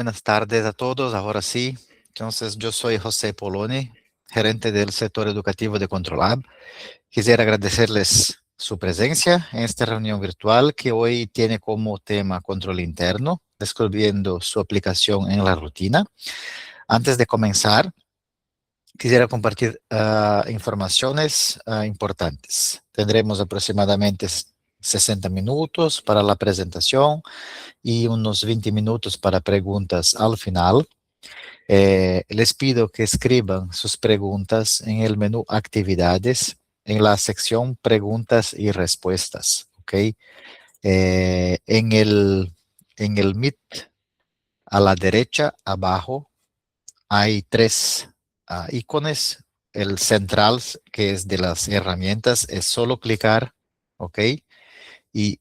Buenas tardes a todos, ahora sí. Entonces, yo soy José Poloni, gerente del sector educativo de Controlab. Quisiera agradecerles su presencia en esta reunión virtual que hoy tiene como tema control interno, descubriendo su aplicación en la rutina. Antes de comenzar, quisiera compartir informaciones importantes. Tendremos aproximadamente 60 minutos para la presentación y unos 20 minutos para preguntas al final. Les pido que escriban sus preguntas en el menú Actividades, en la sección Preguntas y Respuestas, ¿ok? En el Meet, a la derecha, abajo, hay tres iconos. El central, que es de las herramientas, es solo clicar, ¿ok? Y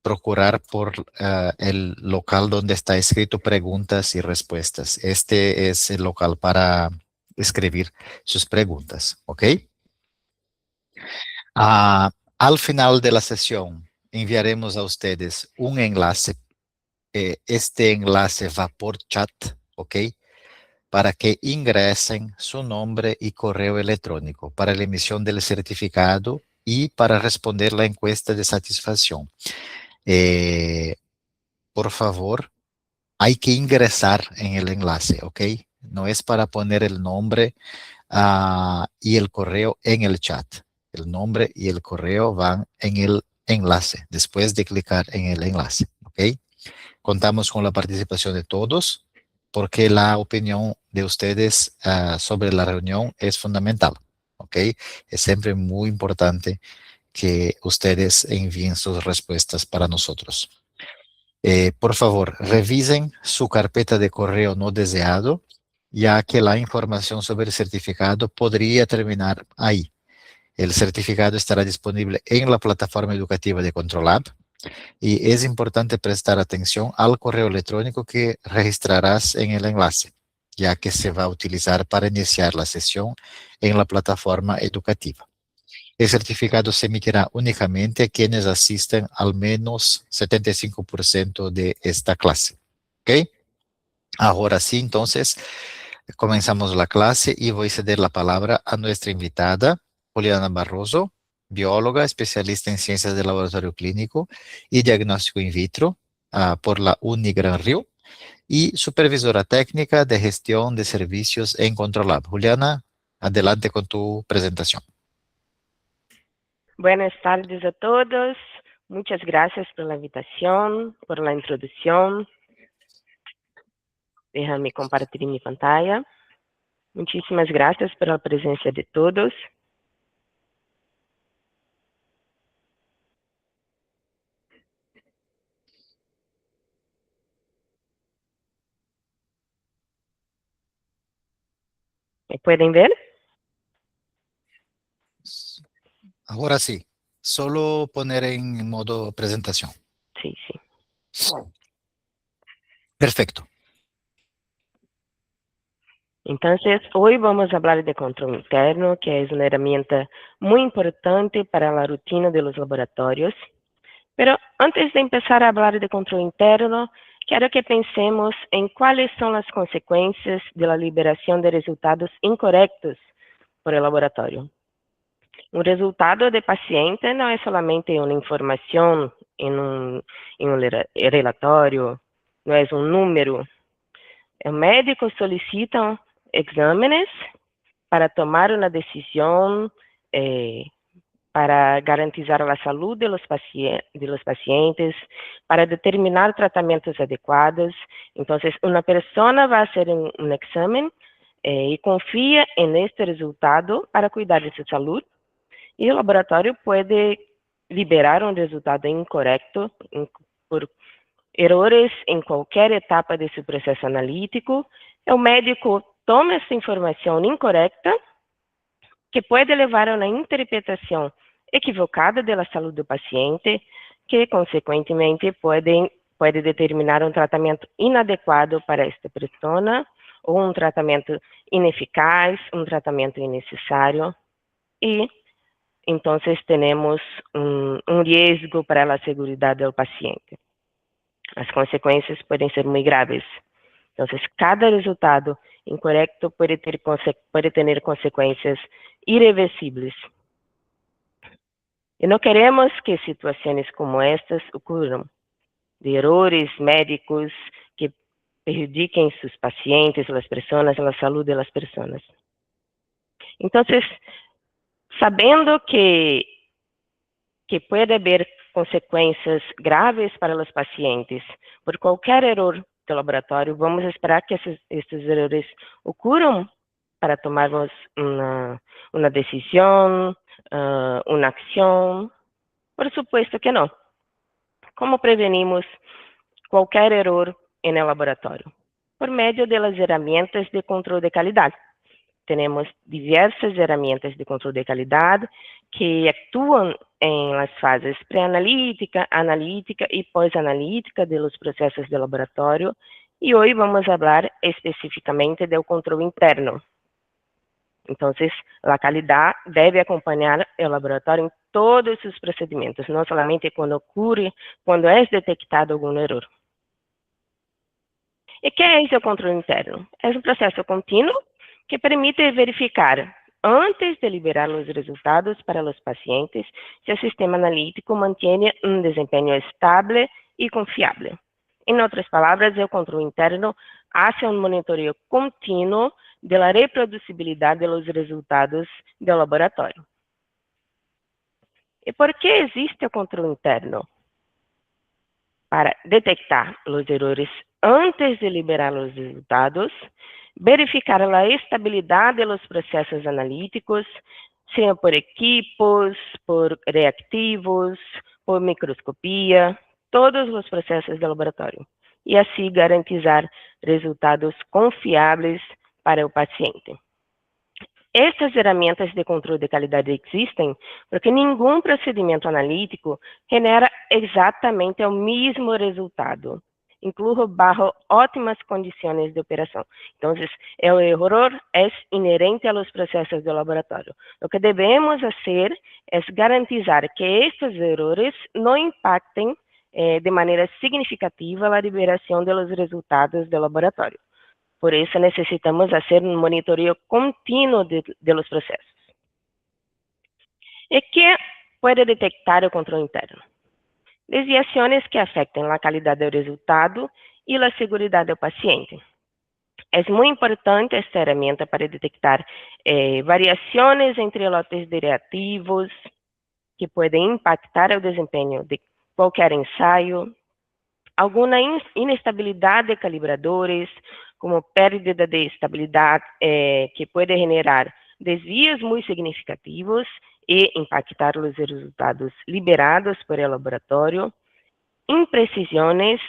procurar por el local donde está escrito preguntas y respuestas. Este es el local para escribir sus preguntas, ¿ok? Al final de la sesión, enviaremos a ustedes un enlace. Este enlace va por chat, ¿ok? Para que ingresen su nombre y correo electrónico para la emisión del certificado y para responder la encuesta de satisfacción. Por favor, hay que ingresar en el enlace, ¿ok? No es para poner el nombre y el correo en el chat. El nombre y el correo van en el enlace, después de clicar en el enlace, ¿ok? Contamos con la participación de todos, porque la opinión de ustedes sobre la reunión es fundamental, ¿ok? Es siempre muy importante que ustedes envíen sus respuestas para nosotros. Por favor, revisen su carpeta de correo no deseado, ya que la información sobre el certificado podría terminar ahí. El certificado estará disponible en la plataforma educativa de Controlab y es importante prestar atención al correo electrónico que registrarás en el enlace, ya que se va a utilizar para iniciar la sesión en la plataforma educativa. El certificado se emitirá únicamente a quienes asisten al menos 75% de esta clase. ¿Ok? Ahora sí, entonces, comenzamos la clase y voy a ceder la palabra a nuestra invitada, Juliana Barroso, bióloga, especialista en ciencias del laboratorio clínico y diagnóstico in vitro por la Unigran Rio y supervisora técnica de gestión de servicios en Controlab. Juliana, adelante con tu presentación. Buenas tardes a todos. Muchas gracias por la invitación, por la introducción. Déjame compartir mi pantalla. Muchísimas gracias por la presencia de todos. ¿Me pueden ver? Ahora sí, solo poner en modo presentación. Sí, sí. Perfecto. Entonces, hoy vamos a hablar de control interno, que es una herramienta muy importante para la rutina de los laboratorios. Pero antes de empezar a hablar de control interno, quero que pensemos em quais são as consequências da liberação de resultados incorretos por el laboratório. Um resultado de paciente não é somente uma informação em um relatório, não é um número. O médico solicita exames para tomar uma decisão para garantizar a saúde de los pacientes, para determinar tratamentos adequados. Então, uma pessoa vai fazer um exame e confia em este resultado para cuidar de sua saúde, e o laboratório pode liberar um resultado incorreto por errores em qualquer etapa de seu processo analítico. O médico toma essa informação incorreta, que pode levar a uma interpretação equivocada da saúde do paciente, que, consequentemente, pode determinar um tratamento inadequado para esta pessoa, ou um tratamento ineficaz, um tratamento innecessário, e, então, temos um risco para a segurança do paciente. As consequências podem ser muito graves. Então, cada resultado incorrecto pode ter consequências irreversíveis. E não queremos que situações como estas ocorram, de errores médicos que prejudiquem seus pacientes, as pessoas, a saúde das pessoas. Então, sabendo que pode haver consequências graves para os pacientes por qualquer erro do laboratório, vamos esperar que esses erros ocorram para tomarmos uma decisão, uma ação? Por supuesto que não. Como prevenimos qualquer erro no laboratório? Por meio das ferramentas de controle de qualidade. Temos diversas ferramentas de controle de qualidade que atuam em las fases pré-analítica, analítica e pós-analítica dos processos de laboratório. E hoje vamos falar especificamente do controle interno. Então, a qualidade deve acompanhar o laboratório em todos os procedimentos, não somente quando é detectado algum erro. E que é o controle interno? É um processo contínuo que permite verificar, antes de liberar os resultados para os pacientes, se o sistema analítico mantém um desempenho estável e confiável. Em outras palavras, o controle interno hace um monitoreio contínuo da reproducibilidade dos resultados do laboratório. E por que existe o controle interno? Para detectar os erros antes de liberar os resultados, verificar a estabilidade dos processos analíticos, seja por equipos, por reativos, por microscopia, todos os processos do laboratório, e assim garantizar resultados confiáveis para o paciente. Estas ferramentas de controle de qualidade existem porque nenhum procedimento analítico genera exatamente o mesmo resultado, incluso bajo ótimas condições de operação. Então, o erro é inerente aos processos do laboratório. O que devemos fazer é garantizar que estes erros não impactem de maneira significativa a liberação dos resultados do laboratório. Por isso, necessitamos fazer um monitoreio contínuo de los processos. E que pode detectar o controle interno? Desviações que afetem a qualidade do resultado e a segurança do paciente. É muito importante esta ferramenta para detectar variações entre lotes de reativos que podem impactar o desempenho de qualquer ensaio, alguma inestabilidade de calibradores, como perda de estabilidade, que pode generar desvios muito significativos e impactar os resultados liberados por el laboratório. Imprecisões.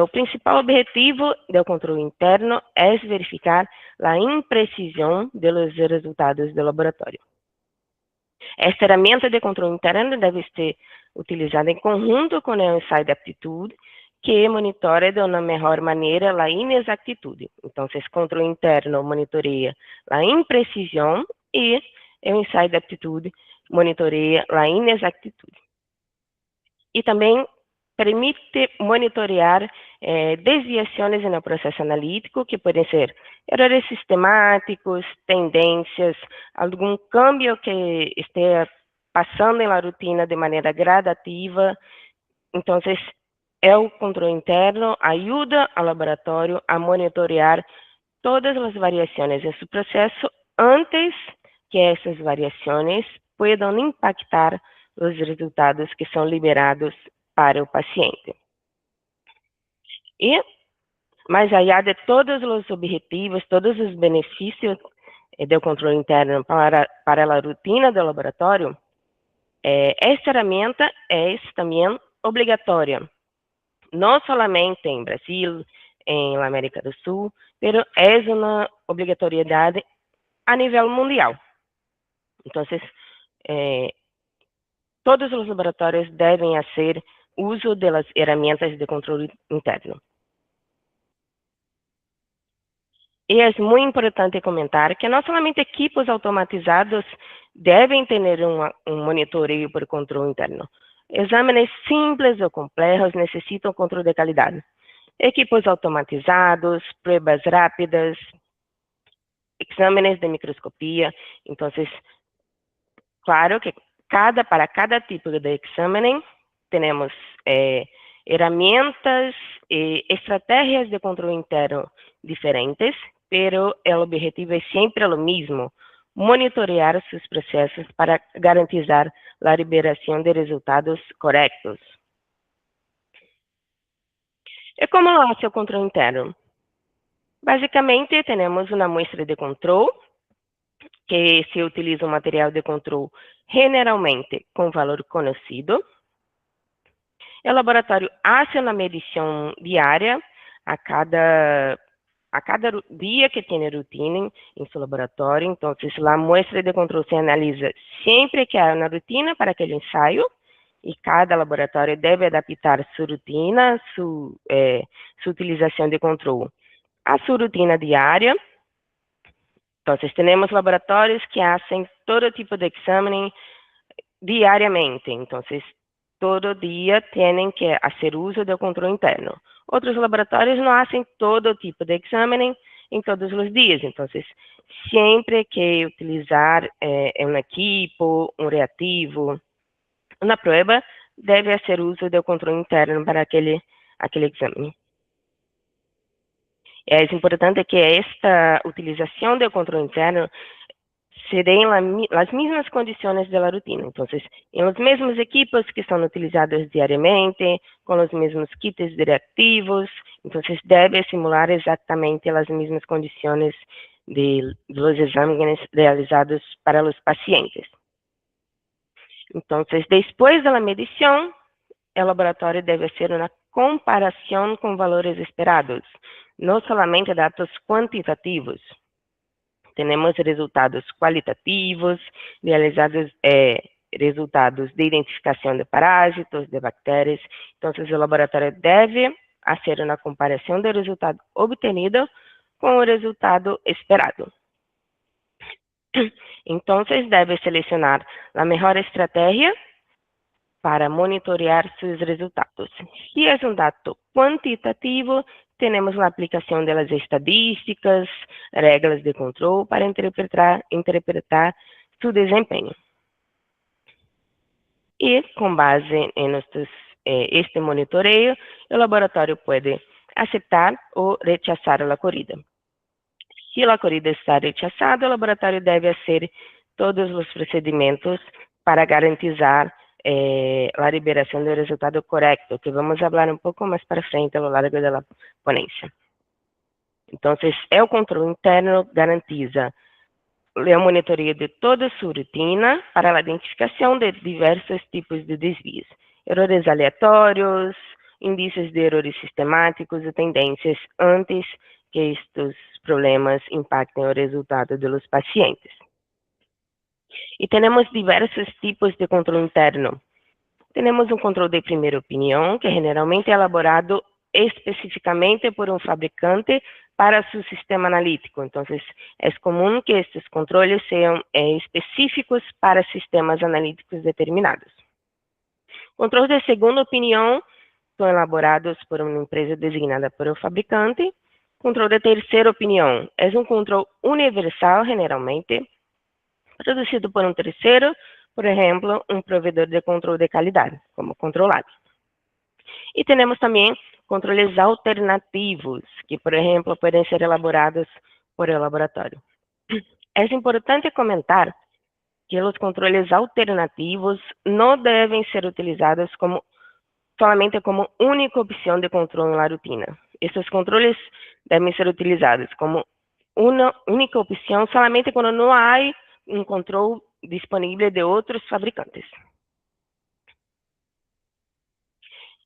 O principal objetivo do controle interno é verificar a imprecisão dos resultados do laboratório. Esta ferramenta de controle interno deve ser utilizada em conjunto com o ensaio de aptitude, que monitora de uma melhor maneira a inexactitude. Então, esse controle interno monitoreia a imprecisão e o ensaio de aptitude monitoreia a inexactitude. E também permite monitorear desviações no processo analítico, que podem ser erros sistemáticos, tendências, algum câmbio que esteja passando na rotina de maneira gradativa. Então, o controle interno ajuda ao laboratório a monitorear todas as variações em seu processo antes que essas variações possam impactar os resultados que são liberados para o paciente. E, mais allá de todos os objetivos, todos os benefícios do controle interno para a rotina do laboratório, esta ferramenta é também obrigatória, não somente em Brasil, em América do Sul, mas é uma obrigatoriedade a nível mundial. Então, todos os laboratórios devem fazer uso das ferramentas de controle interno. E é muito importante comentar que não somente equipos automatizados devem ter um monitoreio por controle interno. Exames simples ou complejos necessitam controle de qualidade. Equipos automatizados, pruebas rápidas, exámenes de microscopia. Então, claro que para cada tipo de exame, temos herramientas e estratégias de controle interno diferentes, pero o objetivo é sempre o mesmo: monitorear seus processos para garantizar a liberação de resultados corretos. E como lo hace o controle interno? Basicamente, temos uma muestra de controle, que se utiliza um material de controle generalmente com valor conhecido. O laboratório faz uma medição diária a cada dia que tem rotina em seu laboratório. Então, a muestra de controle se analisa sempre que há uma rotina para aquele ensaio, e cada laboratório deve adaptar sua rotina, sua utilização de controle a sua rotina diária. Então, temos laboratórios que fazem todo tipo de exame diariamente. Então, todo dia têm que fazer uso do controle interno. Outros laboratórios não fazem todo tipo de exame em todos os dias. Então, sempre que utilizar um equipo, um reativo, uma prova, deve fazer uso do controle interno para aquele exame. É importante que esta utilização do controle interno se dê nas mesmas condições da rotina. Então, em os mesmos equipos que são utilizados diariamente, com os mesmos kits de reativos. Então, deve simular exatamente as mesmas condições dos exames realizados para os pacientes. Então, depois da medição, o laboratório deve fazer uma comparação com valores esperados, não somente dados quantitativos. Temos resultados qualitativos, resultados de identificação de parásitos, de bactérias. Então, o laboratório deve fazer uma comparação do resultado obtenido com o resultado esperado. Então, deve selecionar a melhor estratégia para monitorear seus resultados. Se é um dado quantitativo, temos a aplicação das estatísticas, regras de controle para interpretar seu desempenho. E, com base em este monitoreio, o laboratório pode aceitar ou rechazar a corrida. Se a corrida está rechazada, o laboratório deve fazer todos os procedimentos para garantizar a liberação do resultado correto, que vamos falar um pouco mais para frente ao longo da ponência. Então, o controle interno garantiza a monitoria de toda a sua rotina para a identificação de diversos tipos de desvios, erros aleatórios, índices de erros sistemáticos e tendências antes que estes problemas impactem o resultado dos pacientes. E temos diversos tipos de controle interno. Temos um controle de primeira opinião, que generalmente é elaborado especificamente por um fabricante para seu sistema analítico. Então, é comum que estes controles sejam específicos para sistemas analíticos determinados. Controles de segunda opinião são elaborados por uma empresa designada por um fabricante. Controle de terceira opinião é um controle universal, generalmente, produzido por um terceiro, por exemplo, um provedor de controle de qualidade, como controlado. E temos também controles alternativos, que, por exemplo, podem ser elaborados por el laboratório. É importante comentar que os controles alternativos não devem ser utilizados somente como única opção de controle na rotina. Esses controles devem ser utilizados como uma única opção somente quando não há um controle disponível de outros fabricantes.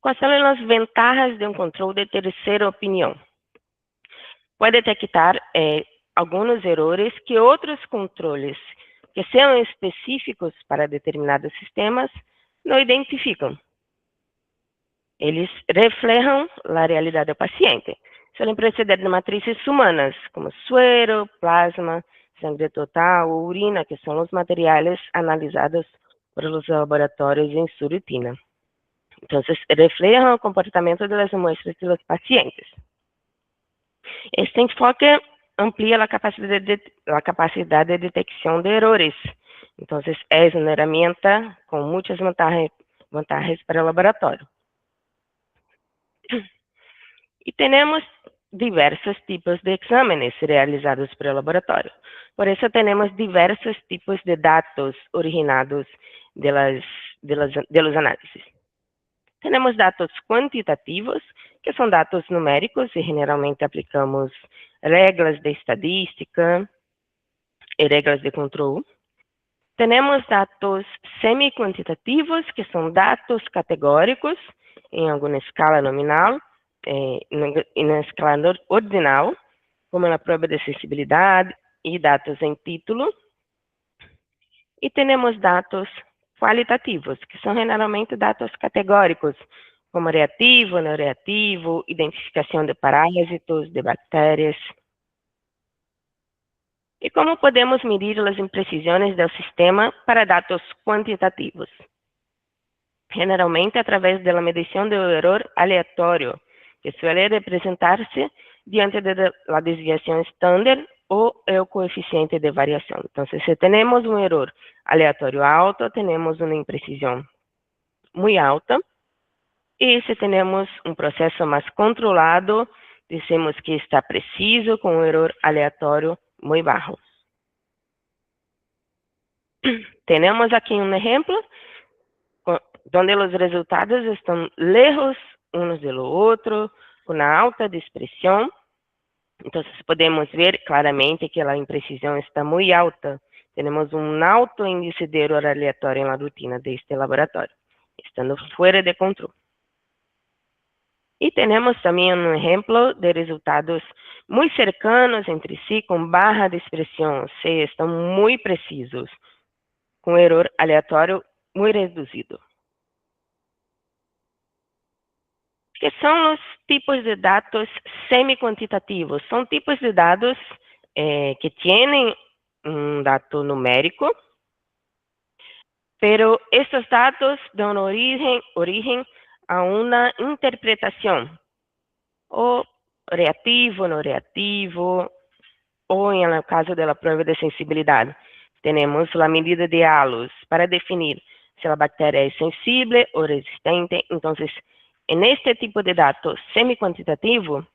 Quais são as vantagens de um controle de terceira opinião? Pode detectar alguns erros que outros controles que são específicos para determinados sistemas não identificam. Eles reflejam a realidade do paciente. Suelen proceder de matrizes humanas, como suero, plasma, sangre total ou urina, que são os materiais analisados por os laboratórios em sua rotina. Entonces, reflejan el comportamiento de las muestras de los pacientes. Este enfoque amplía la capacidad de detección de errores. Entonces, es una herramienta con muchas vantagens para el laboratorio. E temos diversos tipos de exames realizados pelo laboratório. Por isso, temos diversos tipos de dados originados de los análises. Temos dados quantitativos, que são dados numéricos, e generalmente aplicamos regras de estadística e regras de controle. Temos dados semi-quantitativos, que são dados categóricos, em alguma escala nominal, e na escala ordinal, como na prova de sensibilidade e dados em título. E temos dados qualitativos, que são generalmente dados categóricos, como reativo, não reativo, identificação de parásitos, de bactérias. E como podemos medir as imprecisões do sistema para dados quantitativos? Generalmente, através da medição do erro aleatório, que suele representar-se diante da desviação estándar ou o coeficiente de variação. Então, se temos um erro aleatório alto, temos uma imprecisão muito alta. E se temos um processo mais controlado, dizemos que está preciso com um erro aleatório muito baixo. Temos aqui um exemplo onde os resultados estão lejos uns do outro, com alta dispersão. Então, podemos ver claramente que a imprecisão está muito alta. Temos um alto índice de erro aleatório na rotina deste laboratório, estando fora de controle. E temos também um exemplo de resultados muito cercanos entre si, com baixa dispersão, ou seja, estão muito precisos, com erro aleatório muito reduzido. Que são os tipos de dados semi-quantitativos? São tipos de dados que têm um dado numérico, pero estes dados dão origem a uma interpretação, ou reativo, não reativo, ou em no caso da prova de sensibilidade, temos a medida de halos para definir se a bactéria é sensível ou resistente. Então, neste tipo de dados semi-quantitativo,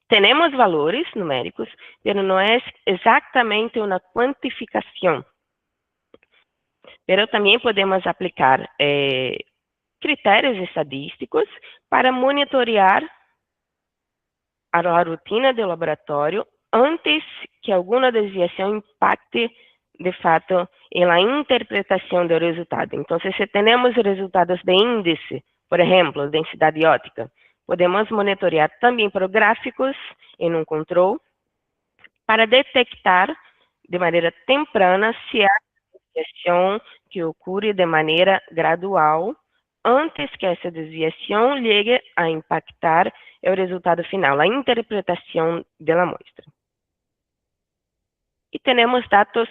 temos valores numéricos, mas não é exatamente uma quantificação. Mas também podemos aplicar critérios estadísticos para monitorear a rotina do laboratório antes que alguma desviação impacte, de fato, na interpretação do resultado. Então, se temos resultados de índice, por exemplo, densidade óptica, podemos monitorear também por gráficos em um controle para detectar de maneira temprana se há desviação que ocorre de maneira gradual antes que essa desviação chegue a impactar o resultado final, a interpretação da amostra. E temos dados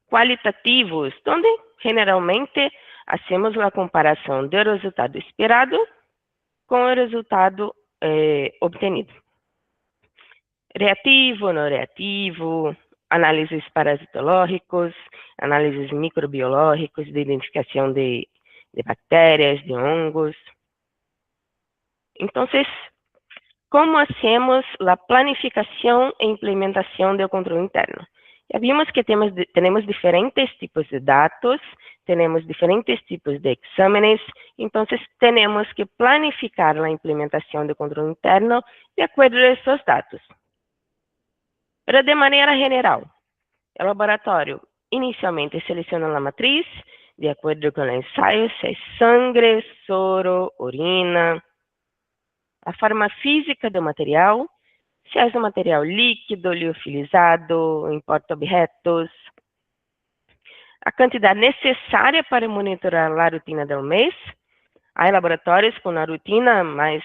qualitativos, onde generalmente hacemos a comparação do resultado esperado com o resultado obtenido. Reativo, não reativo, análises parasitológicos, análises microbiológicos de identificação de bactérias, de hongos. Então, como hacemos a planificação e implementação do controle interno? Já vimos que temos diferentes tipos de dados, temos diferentes tipos de exames, então temos que planificar a implementação do controle interno de acordo com esses dados. Mas de maneira geral, o laboratório inicialmente seleciona a matriz de acordo com o ensaio, se é sangue, soro, urina, a forma física do material, se é um material líquido, liofilizado, importa objetos, a quantidade necessária para monitorar a rotina do mês. Há laboratórios com a rotina mais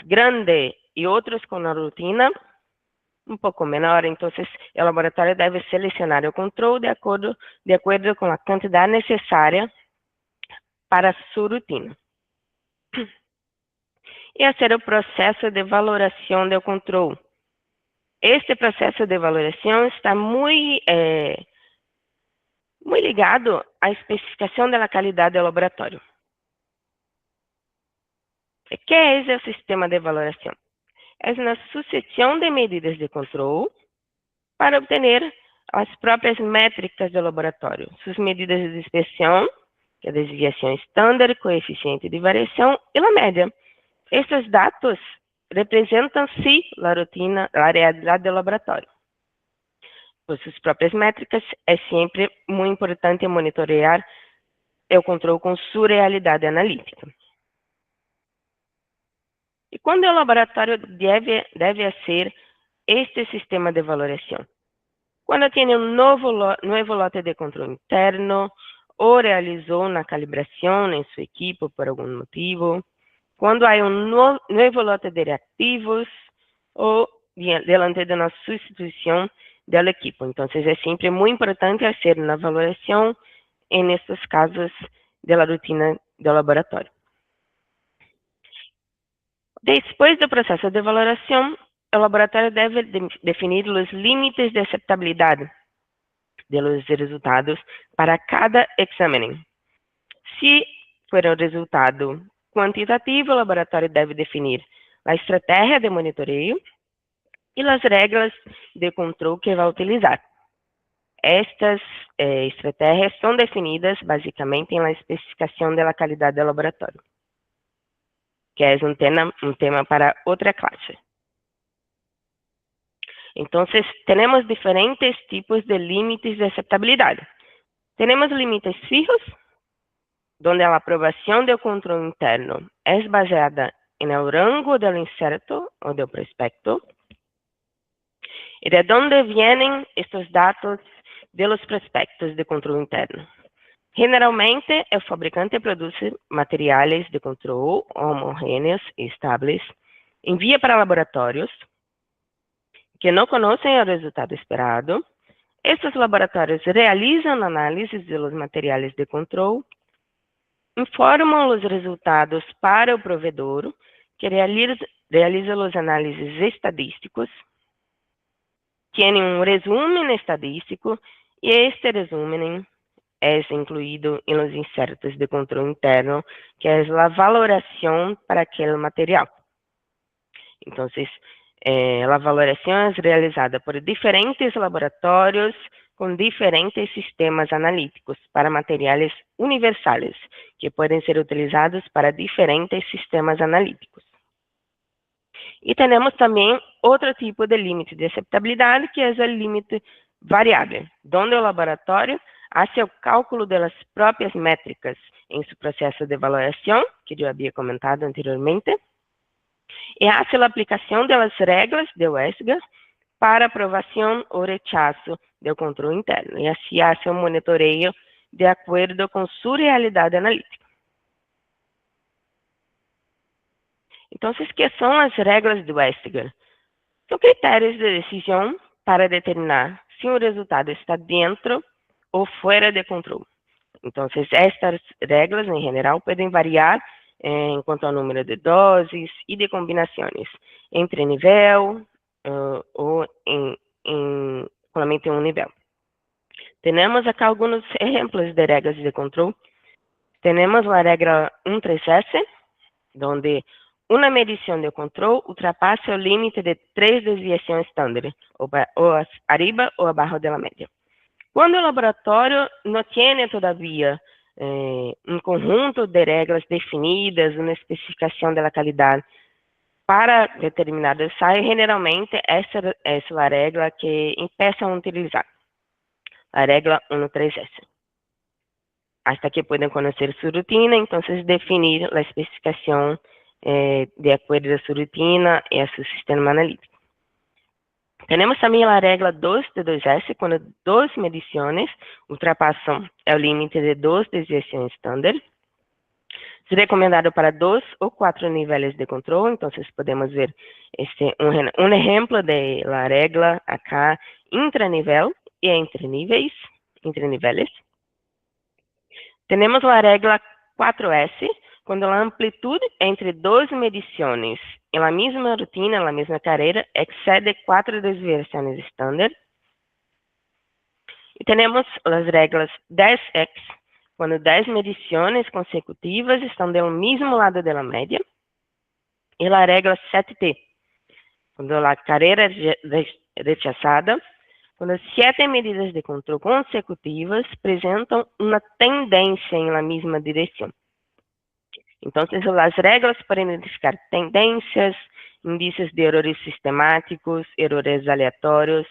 grande e outros com a rotina um pouco menor. Então, o laboratório deve selecionar o controle de acordo com a quantidade necessária para su rutina. E hacer o processo de valoração do controle. Este processo de valoração está muito ligado à especificação da qualidade do laboratório. O que é o sistema de valoração? É uma sucessão de medidas de controle para obter as próprias métricas do laboratório, suas medidas de dispersão, que é a desviação estándar, coeficiente de variação e a média. Estes dados representam, sim, a rotina, a realidade do laboratório. Por suas próprias métricas, é sempre muito importante monitorear o controle com sua realidade analítica. E quando o laboratório deve fazer este sistema de valoração? Quando tem um novo lote de controle interno, ou realizou uma calibração em sua equipe por algum motivo, quando há um novo lote de reativos, ou diante de uma substituição da equipe. Então, é sempre muito importante fazer uma valoração nestes casos da rotina do laboratório. Depois do processo de valoração, o laboratório deve definir os limites de aceitabilidade dos resultados para cada exame. Se for um resultado quantitativo, o laboratório deve definir a estratégia de monitoreio e as regras de controle que vai utilizar. Estas estratégias são definidas basicamente na especificação da qualidade do laboratório, que é um tema para outra classe. Então, temos diferentes tipos de limites de aceitabilidade. Temos limites fijos, onde a aprovação do controle interno é baseada no rango do inserto ou do prospecto, e de onde vêm estes dados dos prospectos de controle interno. Generalmente, o fabricante produz materiais de controle homogêneos e estáveis, envia para laboratórios que não conhecem o resultado esperado. Estes laboratórios realizam análises dos materiais de controle, informam os resultados para o provedor, que realiza os análises estadísticos, tem um resumo estadístico, e este resumo é incluído em los insertos de controle interno, que é a valoração para aquele material. Então, a valoração é realizada por diferentes laboratórios com diferentes sistemas analíticos para materiais universais, que podem ser utilizados para diferentes sistemas analíticos. E temos também outro tipo de limite de aceitabilidade, que é o limite variável, onde o laboratório faz o cálculo das próprias métricas em seu processo de valoração, que eu havia comentado anteriormente, e faz a aplicação das regras do ESGA para aprovação ou rechazo do controle interno, e assim faz o monitoreio de acordo com sua realidade analítica. Então, que são as regras do ESGA? São critérios de decisão para determinar se o resultado está dentro ou fora de controle. Então, estas regras, em geral, podem variar quanto ao número de doses e de combinações entre nível ou somente um nível. Temos aqui alguns exemplos de regras de controle. Temos a regra 13S, onde uma medição de controle ultrapassa o limite de 3 desviações estándar, ou arriba ou abaixo da média. Quando o laboratório não tem, todavia, um conjunto de regras definidas, uma especificação da qualidade para determinado ensaio, generalmente essa é a regra que empiezam a utilizar, a regra 13S. Hasta que podem conhecer sua rotina, então definir a especificação de acordo com a sua rotina e a seu sistema analítico. Temos também a regra 2 de 2S, quando 2 medições ultrapassam o limite de 2 desviações estándar. É recomendado para 2 ou 4 níveis de controle, então podemos ver um exemplo da regra acá, intranível e entre níveis. Temos a regra 4S, quando a amplitude entre duas medições em la mesma rutina, na mesma carreira, excede 4 desviações estándar. E temos as regras 10X, quando 10 medições consecutivas estão do mesmo lado da média. E a regra 7T, quando a carreira é rechazada, quando 7 medidas de controle consecutivas apresentam uma tendência em la mesma direção. Então, as regras para identificar tendências, índices de erros sistemáticos, erros aleatórios.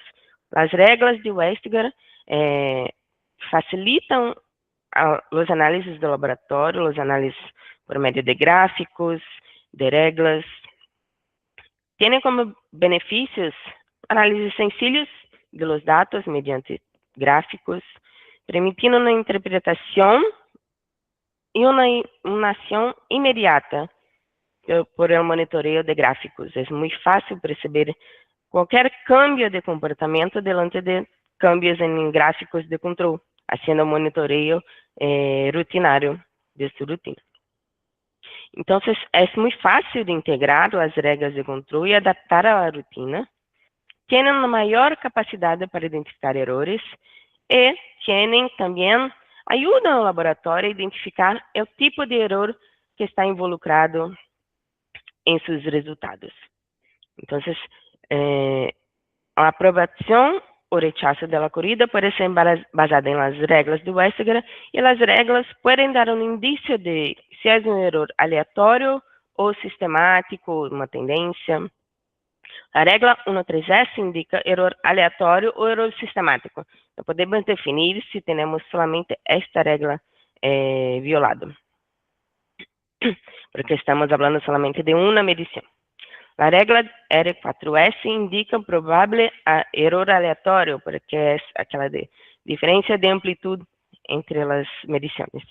As regras de Westiger facilitam os análises do laboratório, os análises por meio de gráficos, de regras. Tem como benefícios análises sencillas de los datos mediante gráficos, permitindo uma interpretação e uma ação imediata por el monitoreio de gráficos. É muito fácil perceber qualquer cambio de comportamento delante de cambios em gráficos de controle, haciendo monitoreio rutinário de sua rutina. Então, é muito fácil de integrar as regras de controle e adaptar à rotina. Têm uma maior capacidade para identificar erros e têm também ajuda ao laboratório a identificar o tipo de erro que está involucrado em seus resultados. Então, a aprovação ou rechazo da corrida pode ser baseada nas regras de Westiger e as regras podem dar um indício de se é um erro aleatório ou sistemático, uma tendência. A regra 1.3S indica erro aleatório ou erro sistemático. Não podemos definir se temos somente esta regra violada, porque estamos falando somente de uma medição. A regra R4S indica provável erro aleatório, porque é aquela diferença de amplitude entre as medições.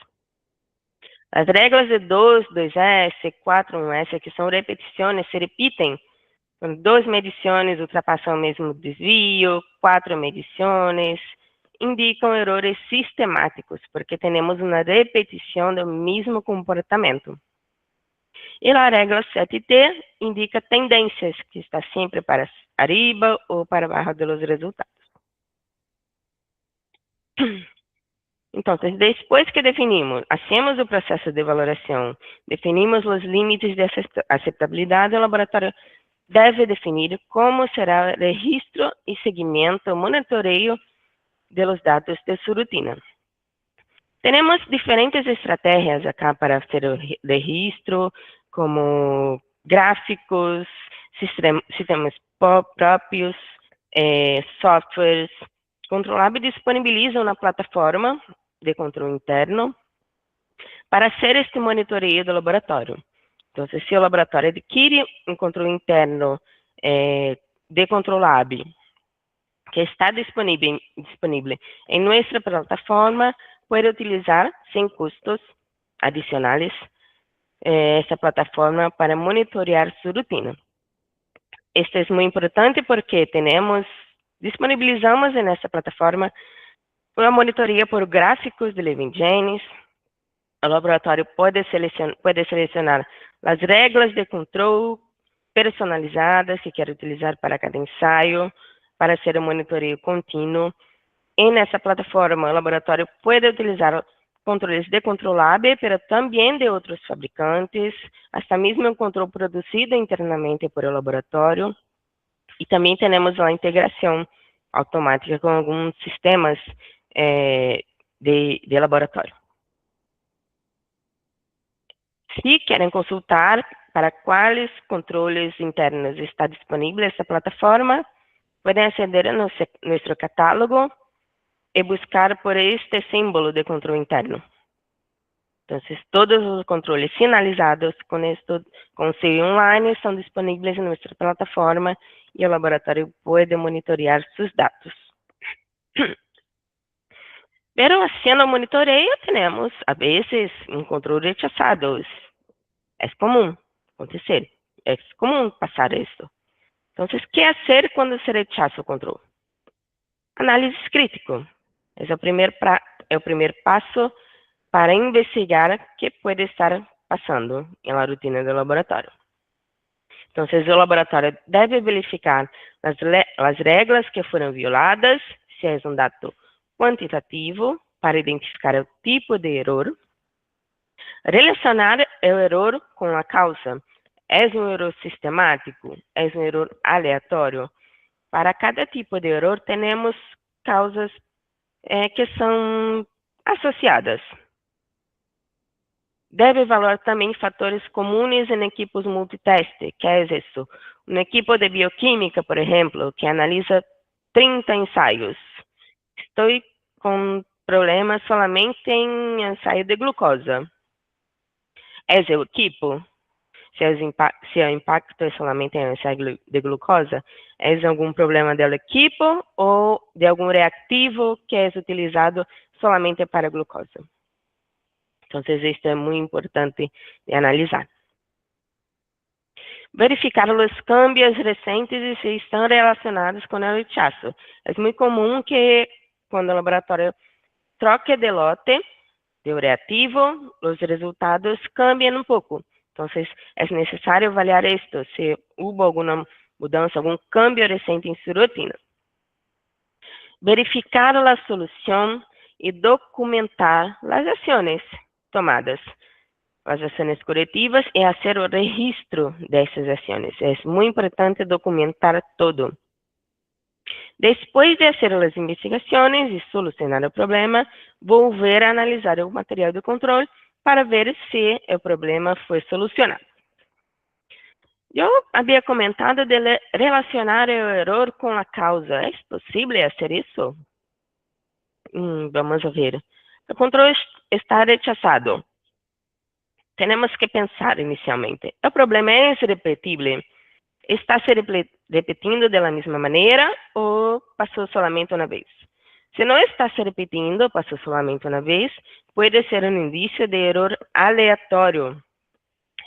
As regras de 2, 2S, 4, 1S, que são repetições, se repetem. Quando 2 medições ultrapassam o mesmo desvio, 4 medições, indicam erros sistemáticos, porque temos uma repetição do mesmo comportamento. E a regra 7T indica tendências, que está sempre para arriba ou para baixo dos resultados. Então, depois que definimos, hacemos o processo de valoração, definimos os limites de aceitabilidade, o laboratório deve definir como será o registro e seguimento, monitoreio dos dados de sua rotina. Temos diferentes estratégias acá para fazer o registro, como gráficos, sistemas próprios, softwares. Controlab disponibiliza uma plataforma de controle interno para ser este monitoreio do laboratório. Então, se o laboratório adquire um controle interno de Controlab, que está disponível em nossa plataforma, pode utilizar sem custos adicionais essa plataforma para monitorear sua rotina. Isto é muito importante porque disponibilizamos nessa plataforma uma monitoria por gráficos de Living Genes. O laboratório pode selecionar as regras de controle personalizadas que quer utilizar para cada ensaio, para ser um monitoreio contínuo. E nessa plataforma, o laboratório pode utilizar controles de Controlab, mas também de outros fabricantes, até mesmo um controle produzido internamente por o laboratório. E também temos a integração automática com alguns sistemas de laboratório. Se querem consultar para quais controles internos está disponível essa plataforma, podem aceder a nosso catálogo e buscar por este símbolo de controle interno. Então, todos os controles finalizados com CI online são disponíveis em nossa plataforma e o laboratório pode monitorear seus dados. Pero haciendo monitoreio, temos, a vezes, um controle rechazado. É comum acontecer, é comum passar isso. Então, o que fazer quando se rechaza o controle? Análise crítica. Esse é o primeiro passo para investigar qué puede estar pasando en la rutina del laboratorio. Entonces, el laboratorio debe verificar las reglas que fueron violadas, si es un dato cuantitativo, para identificar el tipo de error, relacionar el error con la causa. ¿Es un error sistemático? ¿Es un error aleatorio? Para cada tipo de error, tenemos causas que são associadas. Deve evaluar também fatores comuns em equipos multiteste. Que é isso? Um equipo de bioquímica, por exemplo, que analisa 30 ensaios. Estou com problemas solamente em ensaio de glucosa. É o equipo? Se o impacto é solamente em ensaio de glucosa, é algum problema do equipo ou de algum reativo que é utilizado solamente para glucosa. Então, isto é muito importante de analisar. Verificar os cambios recentes e se estão relacionados com o rechazo. É muito comum que, quando o laboratório troque de lote de reativo, os resultados cambiem um pouco. Então, é necessário avaliar isto, se houve alguma mudança, algum cambio recente em sua rotina. Verificar a solução e documentar as ações tomadas, as ações corretivas, e fazer o registro dessas ações. É muito importante documentar tudo. Depois de fazer as investigações e solucionar o problema, volver a analisar o material de controle para ver se o problema foi solucionado. Eu havia comentado de relacionar o erro com a causa. É possível fazer isso? Vamos ver. O controle está rechazado. Temos que pensar inicialmente. O problema é repetível? Está se repetindo da mesma maneira ou passou solamente uma vez? Se não está se repetindo, passou solamente uma vez, pode ser um indício de erro aleatório.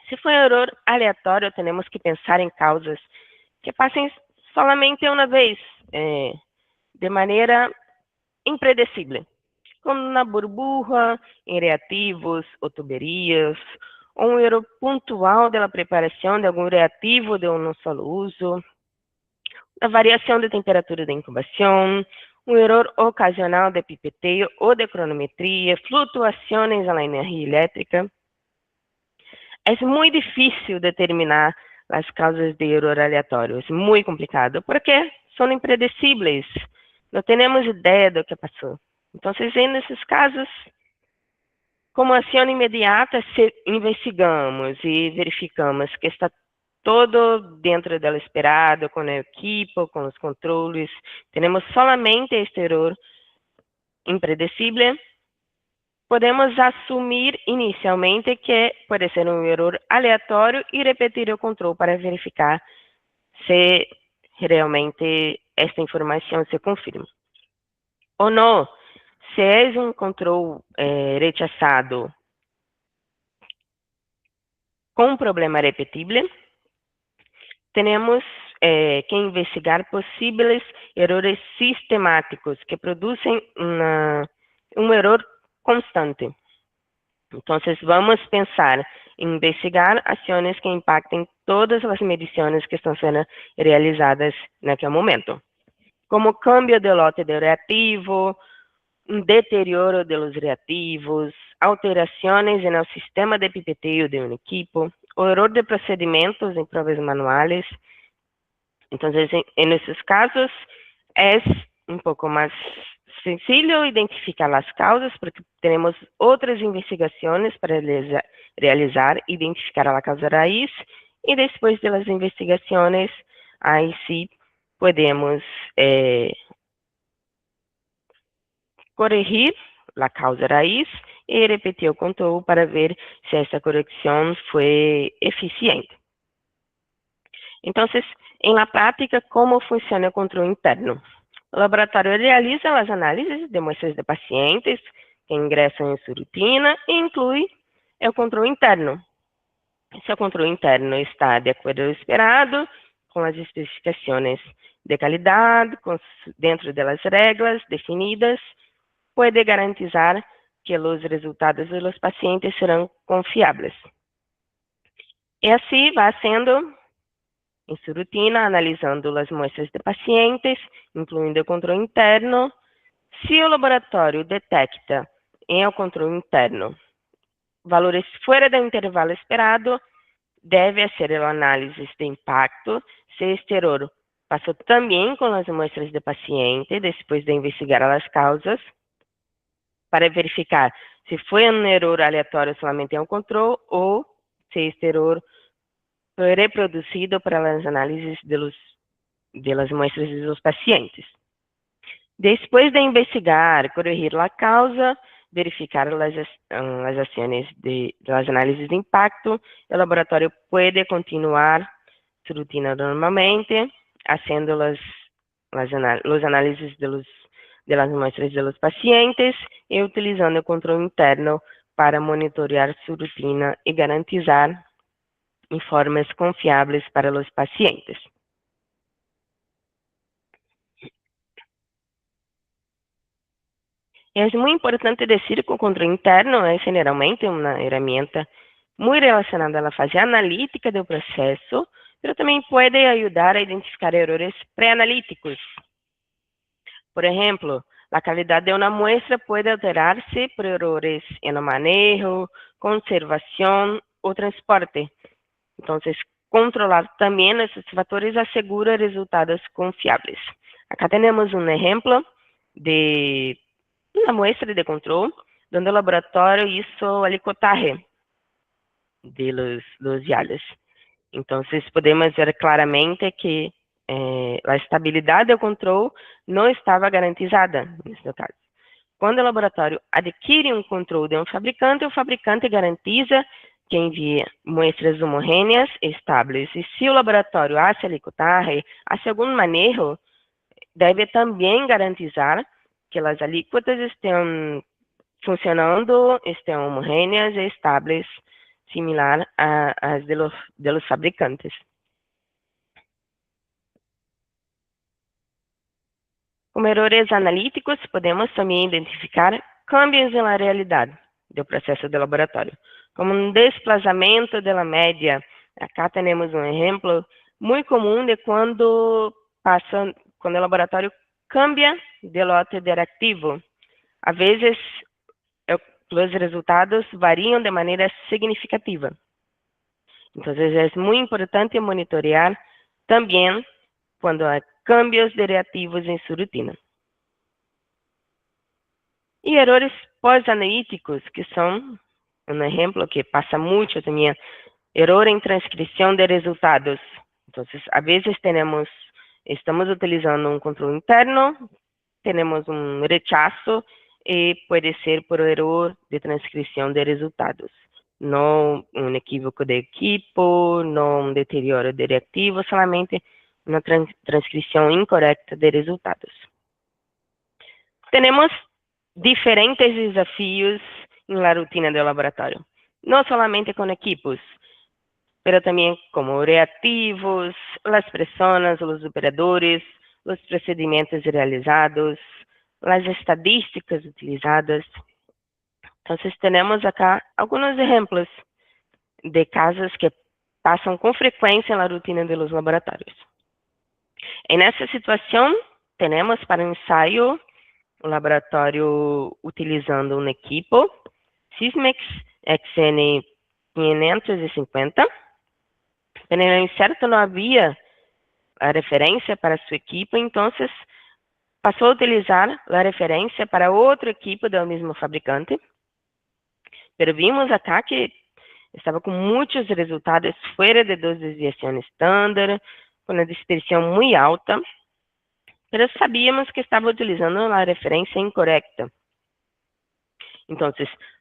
Se for erro aleatório, temos que pensar em causas que passem solamente uma vez, de maneira impredecível, como na burbuja, em reativos ou tuberias, ou um erro pontual da preparação de algum reativo de um solo uso, a variação de temperatura de incubação, um erro ocasional de pipeteio ou de cronometria, flutuações na energia elétrica. É muito difícil determinar as causas de erro aleatório, é muito complicado, porque são impredecíveis, não temos ideia do que passou. Então, nesses casos, como ação imediata, investigamos e verificamos que está todo dentro do esperado, com a equipe, com os controles. Temos solamente este erro impredecível. Podemos assumir inicialmente que pode ser um erro aleatório e repetir o controle para verificar se realmente esta informação se confirma. Ou não, se é um controle rechazado com um problema repetível, temos que investigar possíveis erros sistemáticos que produzem um erro constante. Então, vamos pensar em investigar ações que impactem todas as medições que estão sendo realizadas naquele momento, como cambio de lote de reativo, um deterioro dos reativos, alterações no sistema de pipeteio de um equipo, o erro de procedimentos em provas manuais. Então, nesses casos, é um pouco mais sencillo identificar as causas, porque temos outras investigações para realizar, identificar a causa raiz, e depois das investigações, aí sim podemos corrigir a causa raiz e repetir o controle para ver se essa correção foi eficiente. Então, em la prática, como funciona o controle interno? O laboratório realiza as análises de amostras de pacientes que ingressam em sua rotina e inclui o controle interno. Se o controle interno está de acordo ao esperado, com as especificações de qualidade, dentro das regras definidas, pode garantizar que os resultados dos pacientes serão confiáveis. E assim vai sendo em sua rotina, analisando as muestras de pacientes, incluindo o controle interno. Se o laboratório detecta em o controle interno valores fora do intervalo esperado, deve ser a análise de impacto se este erro passou também com as muestras de paciente, depois de investigar as causas, para verificar se foi um erro aleatório somente em um controle ou se este erro foi reproduzido para as análises de las muestras dos pacientes. Depois de investigar, corrigir a causa, verificar as ações das análises de impacto, o laboratório pode continuar sua rotina normalmente, fazendo os análises de las muestras de los pacientes e utilizando o controle interno para monitorear sua rotina e garantizar informes confiáveis para os pacientes. É muito importante dizer que o controle interno é generalmente uma ferramenta muito relacionada à fase analítica do processo, mas também pode ajudar a identificar erros pré-analíticos. Por exemplo, a qualidade de uma muestra pode alterar-se por erros no manejo, conservação ou transporte. Então, controlar também esses fatores assegura resultados confiáveis. Acá temos um exemplo de uma muestra de controle, onde o laboratório hizo a licotaje de los viales. Então, podemos ver claramente que a estabilidade do controle não estava garantizada, nesse caso. Quando o laboratório adquire um controle de um fabricante, o fabricante garantiza que envia muestras homogêneas e estáveis. E se o laboratório hace a licotaje, hace algum manejo, deve também garantizar que as alíquotas estão funcionando, estão homogêneas e estáveis, similar às de los fabricantes. Com erros analíticos, podemos também identificar cambios na realidade do processo do laboratório, como um desplazamento da média. Acá temos um exemplo muito comum de quando o laboratório cambia de lote de reativo. Às vezes, os resultados variam de maneira significativa. Então, é muito importante monitorear também quando há cambios de reativos em sua rotina. E erros pós-analíticos, que são um exemplo que passa muito também, erro em transcrição de resultados. Então, às vezes estamos utilizando um controle interno, temos um rechazo e pode ser por erro de transcrição de resultados. Não um equívoco de equipo, não um deterioro de reativo, somente uma transcrição incorreta de resultados. Temos diferentes desafios na rotina do laboratório, não somente com equipos, mas também como reativos, as pessoas, os operadores, os procedimentos realizados, as estadísticas utilizadas. Então, temos acá alguns exemplos de casos que passam com frequência na rotina dos laboratórios. E nessa situação, temos para ensaio o laboratório utilizando um equipo Sysmex XN 550. Pero no incerto não havia a referência para sua equipo, então passou a utilizar a referência para outro equipo do mesmo fabricante. Pero vimos acá que estava com muitos resultados fora de 2 desviações estándar, com uma dispersão muito alta, pero sabíamos que estava utilizando a referência incorreta. Então,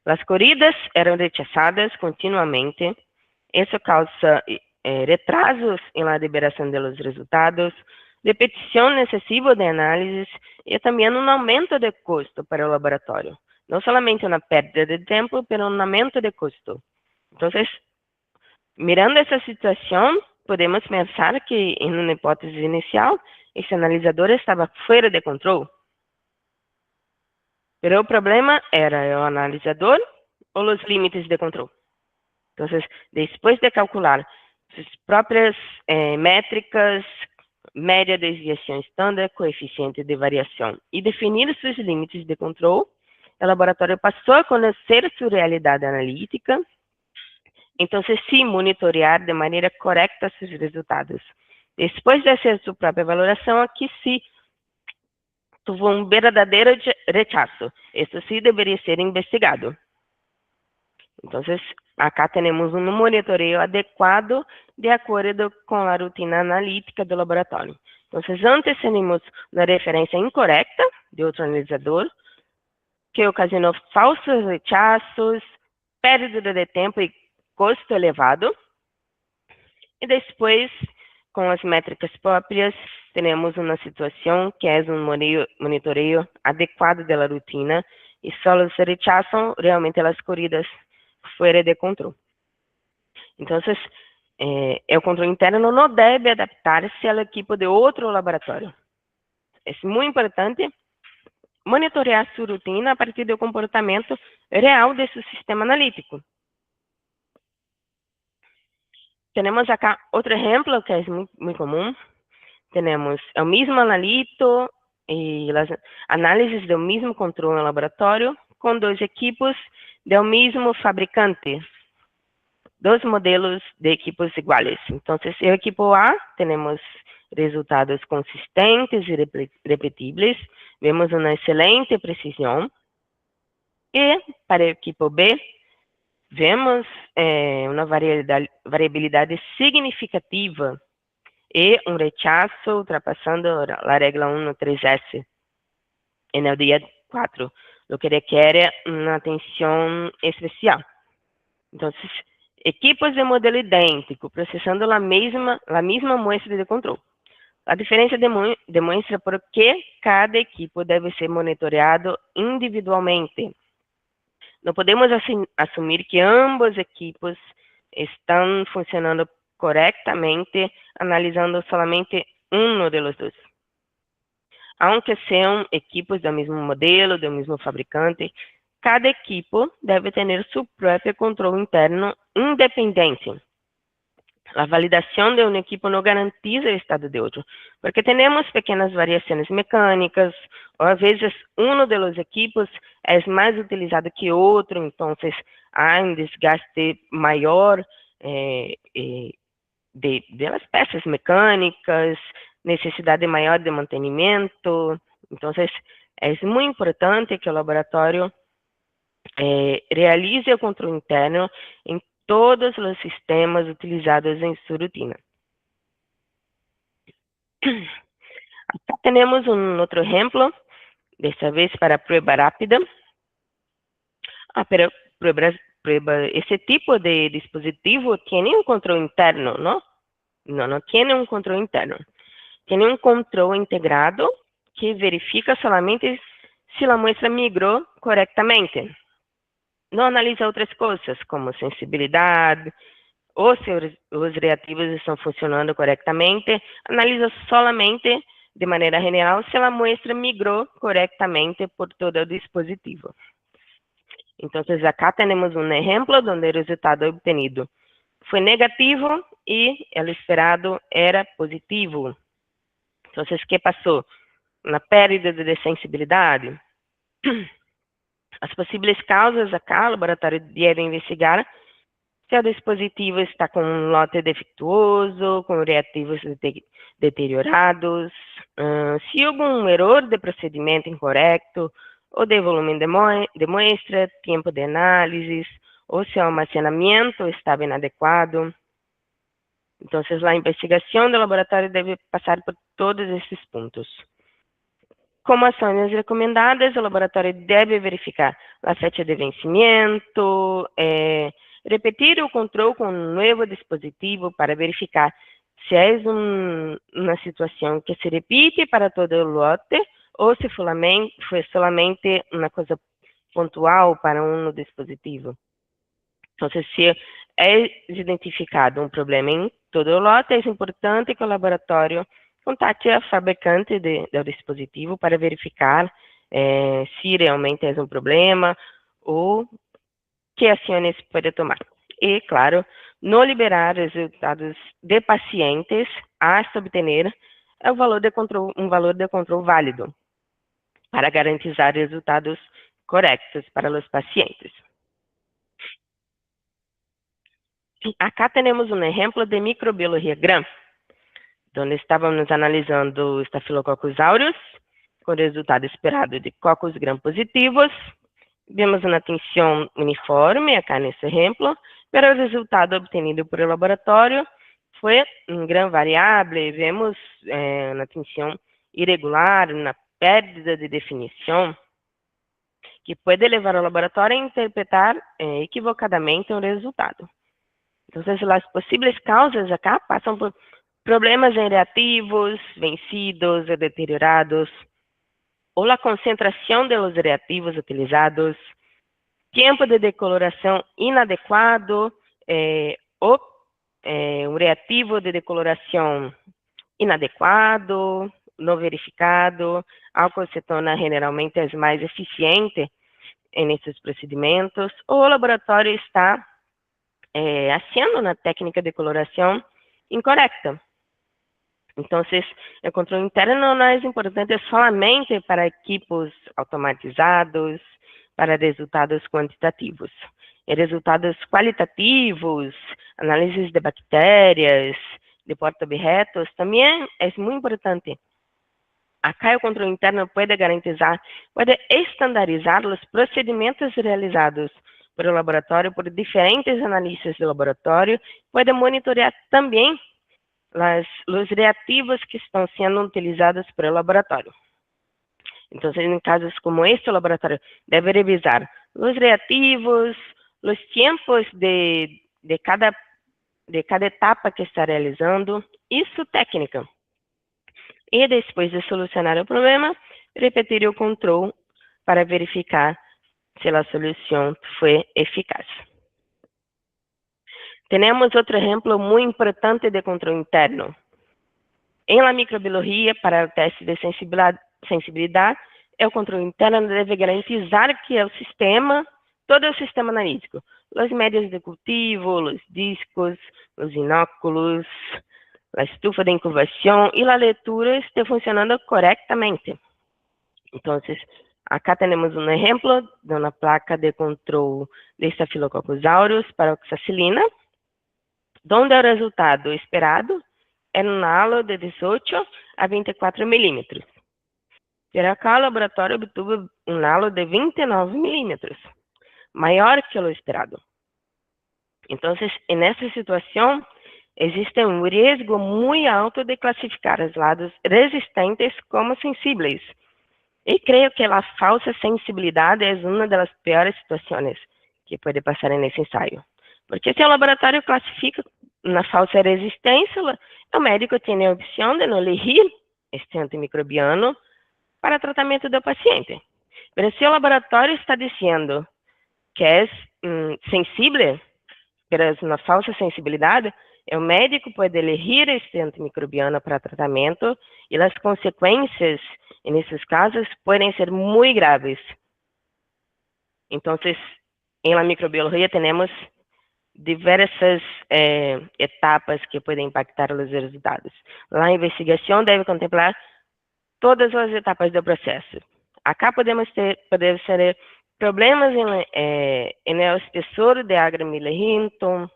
as corridas eram rechazadas continuamente, isso causa retrasos na liberação dos resultados, repetição excessiva de análises e também aumento de custo para o laboratório. Não somente uma perda de tempo, mas um aumento de custo. Então, mirando essa situação, podemos pensar que, em uma hipótese inicial, esse analisador estava fora de controle. Pero o problema era o analisador ou os limites de controle. Então, depois de calcular suas próprias métricas, média, desviação estándar, coeficiente de variação e definir seus limites de controle, o laboratório passou a conhecer sua realidade analítica, então sim monitorear de maneira correta seus resultados. Depois de fazer sua própria valoração, aqui sim teve um verdadeiro rechazo. Isso sim deveria ser investigado. Então, acá temos um monitoreio adequado de acordo com a rotina analítica do laboratório. Então, antes temos uma referência incorreta de outro analisador, que ocasionou falsos rechazos, perda de tempo e custo elevado. E depois, com as métricas próprias, temos uma situação que é um monitoreio adequado da rotina e só os rechazam realmente as corridas fora de controle. Então, o controle interno não deve adaptar-se ao equipo de outro laboratório. É muito importante monitorear sua rotina a partir do comportamento real de seu sistema analítico. Temos acá outro exemplo que é muito comum. Temos o mesmo analito e as análises do mesmo controle no laboratório com dois equipos do mesmo fabricante. Dois modelos de equipos iguais. Então, o equipo A, temos resultados consistentes e repetíveis, vemos uma excelente precisão. E, para o equipo B, vemos uma variabilidade significativa e um rechazo ultrapassando a regra 1 no 3S no dia 4, o que requer uma atenção especial. Então, equipos de modelo idêntico, processando a mesma muestra de controle. A diferença demonstra por que cada equipo deve ser monitoreado individualmente. Não podemos assumir que ambos equipos estão funcionando corretamente, analisando somente um dos dois. Aunque sejam equipos do mesmo modelo, do mesmo fabricante, cada equipo deve ter seu próprio controle interno independente. A validação de um equipo não garantiza o estado de outro, porque temos pequenas variações mecânicas, ou às vezes um dos equipos é mais utilizado que outro, então há um desgaste maior das peças mecânicas, necessidade maior de mantenimento. Então, é muito importante que o laboratório realize o controle interno em todos os sistemas utilizados em sua rotina. Aqui temos outro exemplo, desta vez para prueba rápida. Esse tipo de dispositivo tem um controle interno, não? Não tem um controle interno. Tem um controle integrado que verifica somente se a muestra migrou corretamente. Não analisa outras coisas, como sensibilidade, ou se os reativos estão funcionando corretamente. Analisa somente, de maneira general, se a muestra migrou corretamente por todo o dispositivo. Então, acá temos um exemplo onde o resultado obtenido foi negativo e o esperado era positivo. Então, o que passou? Na perda de sensibilidade. As possíveis causas acá, o laboratório deve investigar se o dispositivo está com um lote defeituoso, com reativos deteriorados, se houve um erro de procedimento incorreto, ou de volume de muestra, tempo de análise, ou se o armazenamento estava inadequado. Então, a investigação do laboratório deve passar por todos esses pontos. Como ações recomendadas, o laboratório deve verificar a fecha de vencimento, repetir o controle com um novo dispositivo para verificar se é uma situação que se repite para todo o lote ou se foi somente uma coisa pontual para um dispositivo. Então, se é identificado um problema em todo o lote, é importante que o laboratório contate a fabricante do dispositivo para verificar se realmente é um problema ou que ações pode tomar. E, claro, não liberar resultados de pacientes hasta obter um valor de controle válido para garantizar resultados corretos para os pacientes. Acá temos um exemplo de microbiologia GRAM, onde estávamos analisando Staphylococcus aureus, com resultado esperado de cocos gram positivos. Vemos uma tensão uniforme, acá nesse exemplo, mas o resultado obtido por laboratório foi um gram variável. Vemos uma tensão irregular, uma perda de definição, que pode levar o laboratório a interpretar equivocadamente o resultado. Então, as possíveis causas acá passam por problemas em reativos, vencidos ou deteriorados, ou a concentração dos reativos utilizados, tempo de decoloração inadequado, ou um reativo de decoloração inadequado, não verificado, álcool cetona generalmente é mais eficiente nesses procedimentos, ou o laboratório está haciendo uma técnica de coloração incorreta. Então, o controle interno não é importante solamente para equipos automatizados, para resultados quantitativos. E resultados qualitativos, análises de bactérias, de porta-objetos, também é muito importante. Acá o controle interno pode estandarizar os procedimentos realizados por o laboratório, por diferentes análises do laboratório, pode monitorear também os reativos que estão sendo utilizados pelo laboratório. Então, em casos como este, o laboratório deve revisar os reativos, os tempos de cada etapa que está realizando, isso técnica. E depois de solucionar o problema, repetir o controle para verificar se a solução foi eficaz. Temos outro exemplo muito importante de controle interno. Em la microbiologia, para o teste de sensibilidade, o controle interno deve garantizar que o sistema, todo o sistema analítico, os médios de cultivo, os discos, os inóculos, a estufa de incubação e a leitura estejam funcionando corretamente. Então, acá temos um exemplo de uma placa de controle de Staphylococcus aureus para oxacilina, onde o resultado esperado é um halo de 18 a 24 milímetros. Pero acá o laboratório obteve um halo de 29 milímetros, maior que o esperado. Então, nessa situação, existe um risco muito alto de classificar os lados resistentes como sensíveis. E creio que a falsa sensibilidade é uma das piores situações que pode passar nesse ensaio. Porque se o laboratório classifica uma falsa resistência, o médico tem a opção de não elegir este antimicrobiano para tratamento do paciente. Mas se o laboratório está dizendo que é sensível, para uma falsa sensibilidade, o médico pode elegir este antimicrobiano para tratamento e as consequências, nesses casos, podem ser muito graves. Então, em la microbiologia, temos diversas etapas que podem impactar os resultados. A investigação deve contemplar todas as etapas do processo. Acá podemos ser problemas no espessor de agra-millerhinton,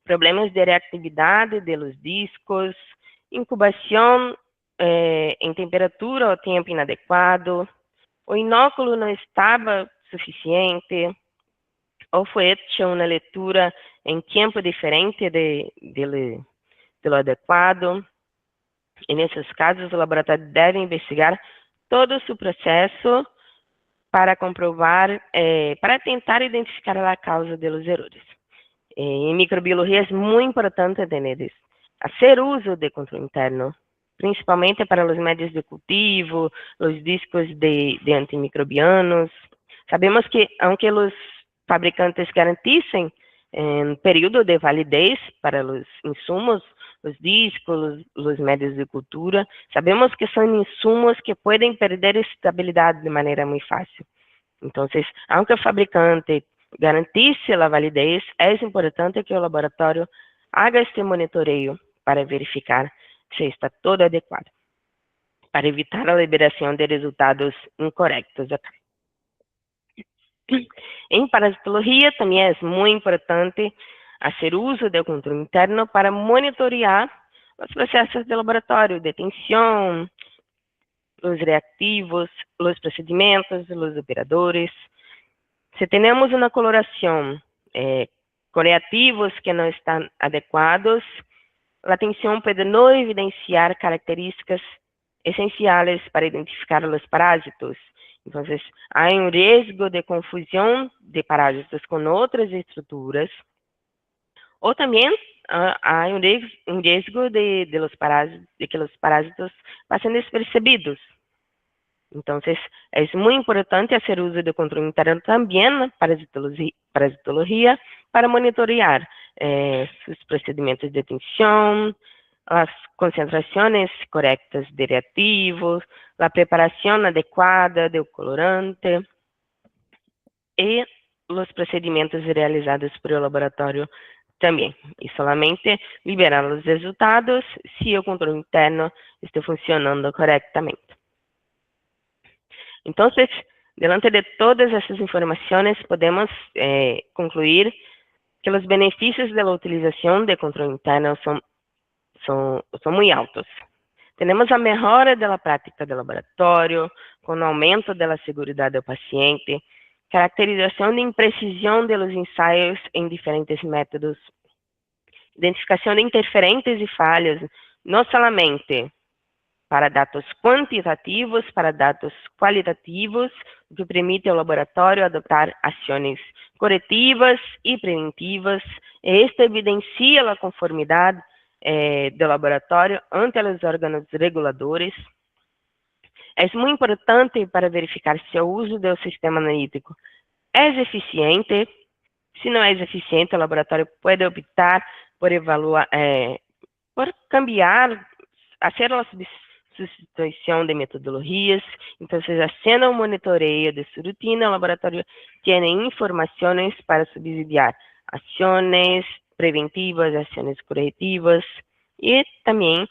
problemas de reatividade dos discos, incubação em temperatura ou tempo inadequado, o inóculo não estava suficiente, ou foi hecha uma leitura em tempo diferente do adequado. E nesses casos, o laboratório deve investigar todo o seu processo para comprovar, para tentar identificar a causa dos erros. Em microbiologia é muito importante ter fazer uso de controle interno, principalmente para os médios de cultivo, os discos de antimicrobianos. Sabemos que, aunque os fabricantes garantissem período de validez para os insumos, os discos, os médios de cultura. Sabemos que são insumos que podem perder estabilidade de maneira muito fácil. Então, aunque o fabricante garantisse a validez, é importante que o laboratório haga este monitoreio para verificar se está todo adequado, para evitar a liberação de resultados incorretos. Em parasitologia, também é muito importante fazer uso do controle interno para monitorear os processos de laboratório, detenção, os reativos, os procedimentos, os operadores. Se temos uma coloração com reativos que não estão adequados, a atenção pode não evidenciar características essenciais para identificar os parásitos. Então, há risco de confusão de parásitos com outras estruturas, ou também há risco de que os parásitos passem despercebidos. Então, é muito importante fazer uso do controle interno também na parasitologia para monitorear os procedimentos de detenção, as concentrações corretas de reativos, a preparação adequada do colorante e os procedimentos realizados pelo laboratório também. E somente liberar os resultados se o controle interno está funcionando corretamente. Então, diante de todas essas informações, podemos concluir que os benefícios da utilização de controle interno são muito altos. Temos a melhora da prática do laboratório, com o aumento da segurança do paciente, caracterização de imprecisão dos ensaios em diferentes métodos, identificação de interferentes e falhas, não somente para dados quantitativos, para dados qualitativos, o que permite ao laboratório adotar ações corretivas e preventivas, e isto evidencia a conformidade do laboratório ante os órgãos reguladores. É muito importante para verificar se o uso do sistema analítico é eficiente. Se não é eficiente, o laboratório pode optar por evaluar, por cambiar, fazer a substituição de metodologias. Então, fazendo um monitoreio de sua rotina, o laboratório tem informações para subsidiar ações preventivas, ações corretivas, e também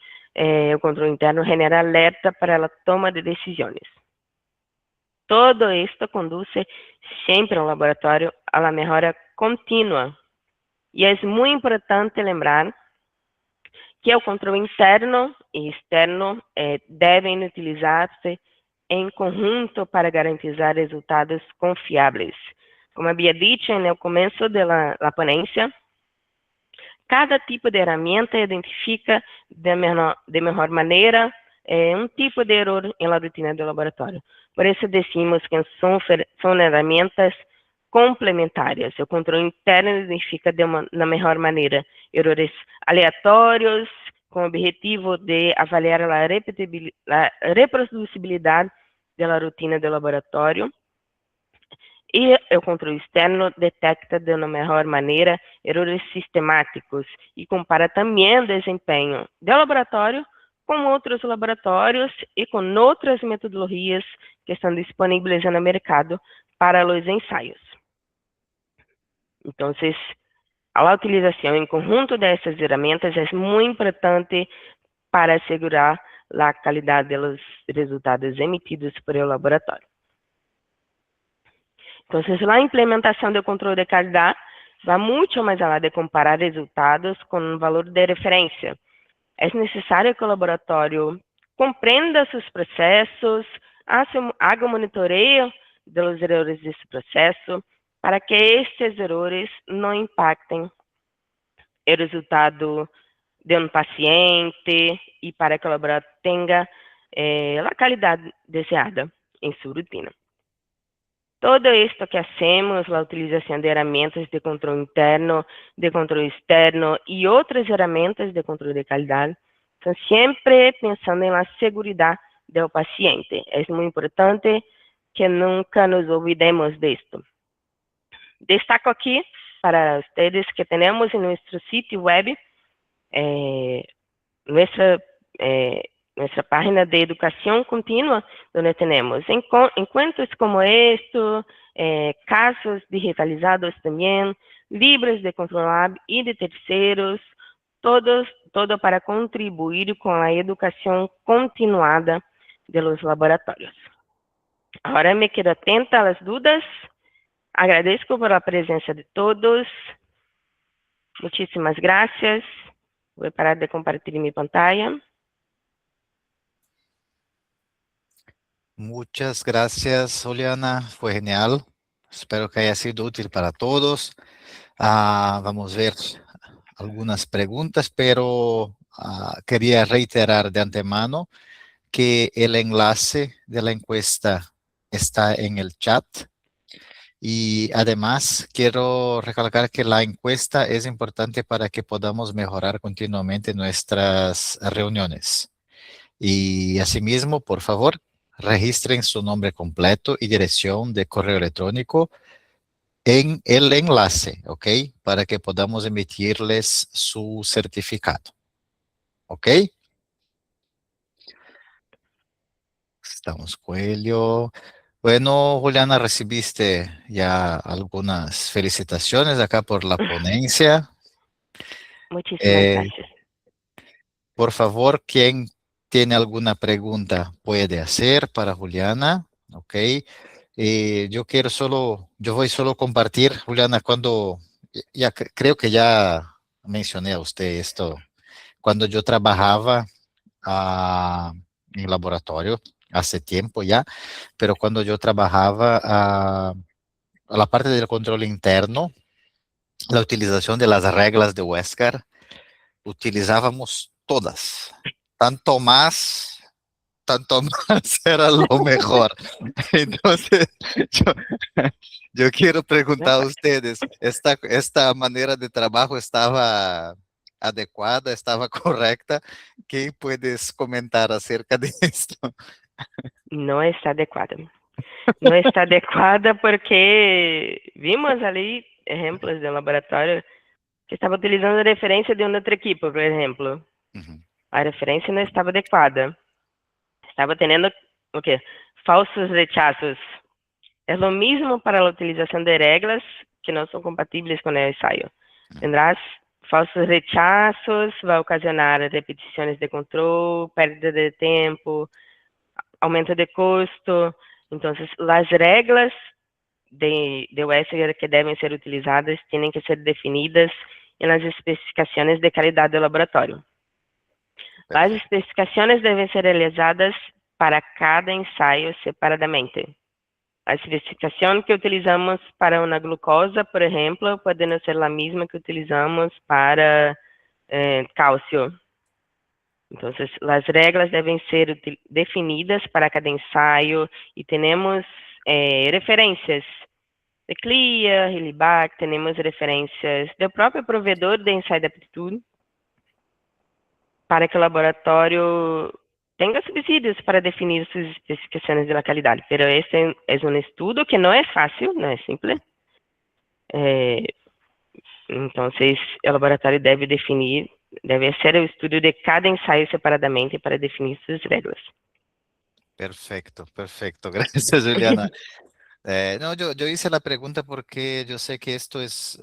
o controle interno genera alerta para a toma de decisões. Todo isto conduz sempre ao laboratório a la melhora contínua. E é muito importante lembrar que o controle interno e externo devem utilizar-se em conjunto para garantizar resultados confiáveis. Como havia dito no começo da ponência, cada tipo de ferramenta identifica de melhor maneira um tipo de erro na rotina do laboratório. Por isso, decimos que são ferramentas complementares. O controle interno identifica na melhor maneira erros aleatórios, com o objetivo de avaliar a reproducibilidade da rotina do laboratório. E o controle externo detecta de uma melhor maneira erros sistemáticos e compara também o desempenho do laboratório com outros laboratórios e com outras metodologias que estão disponíveis no mercado para os ensaios. Então, a utilização em conjunto dessas ferramentas é muito importante para assegurar a qualidade dos resultados emitidos pelo laboratório. Então, a implementação do controle de qualidade vai muito mais além de comparar resultados com um valor de referência. É necessário que o laboratório compreenda seus processos, haga o monitoreio dos erros desse processo, para que estes erros não impactem o resultado de um paciente e para que o laboratório tenha a qualidade desejada em sua rotina. Todo isto que hacemos, a utilização de ferramentas de controle interno, de controle externo e outras ferramentas de controle de qualidade, são sempre pensando na segurança do paciente. É muito importante que nunca nos olvidemos disto. Destaco aqui para vocês que temos em nosso sítio web nuestra, nuestra página de educación continua, donde tenemos encuentros como esto, casos digitalizados también, libros de Controlab y de terceros, todo para contribuir con la educación continuada de los laboratorios. Ahora me quedo atenta a las dudas. Agradezco por la presencia de todos. Muchísimas gracias. Voy a parar de compartir mi pantalla. Muchas gracias, Juliana. Fue genial. Espero que haya sido útil para todos. Vamos a ver algunas preguntas, pero quería reiterar de antemano que el enlace de la encuesta está en el chat. Y además quiero recalcar que la encuesta es importante para que podamos mejorar continuamente nuestras reuniones. Y asimismo, por favor, registren su nombre completo y dirección de correo electrónico en el enlace, ¿ok? Para que podamos emitirles su certificado, ¿ok? Estamos, Coelho. Bueno, Juliana, recibiste ya algunas felicitaciones acá por la ponencia. Muchísimas Eh, gracias. por favor, quien tiene alguna pregunta puede hacer para Juliana, ¿ok? Yo voy solo a compartir, Juliana, cuando, creo que ya mencioné a usted esto, cuando yo trabajaba en laboratorio, hace tiempo ya, pero cuando yo trabajaba a la parte del control interno, la utilización de las reglas de Wesker, utilizábamos todas, tanto más, tanto más era lo mejor. Entonces, yo, yo quiero De preguntar a acuerdo. ustedes, ¿esta manera de trabajo estaba adecuada, estaba correcta? ¿Qué puedes comentar acerca de esto? Não está adequada. Não está adequada porque vimos ali exemplos de laboratório que estava utilizando a referência de uma outra equipe, por exemplo. Ujú. A referência não estava adequada. Estava tendo o quê? Falsos rechazos. É o mesmo para a utilização de regras que não são compatíveis com o ensaio. Tendrás falsos rechazos, vai ocasionar repetições de controle, perda de tempo, aumento de custo. Então, as regras de Wesker que devem ser utilizadas têm que ser definidas nas especificações de qualidade do laboratório. As Perfecto. especificações devem ser realizadas para cada ensaio separadamente. A especificação que utilizamos para uma glucosa, por exemplo, pode não ser a mesma que utilizamos para cálcio. Então, as regras devem ser definidas para cada ensaio e temos referências de CLIA, Helibac, temos referências do próprio provedor de ensaio de aptitude para que o laboratório tenha subsídios para definir suas especificações de qualidade. Mas este é um estudo que não é fácil, não é simples. Então, o laboratório deve hacer o estudo de cada ensaio separadamente para definir suas regras. Perfecto, perfecto. Gracias, Juliana. No, yo hice la pregunta porque yo sé que esto es,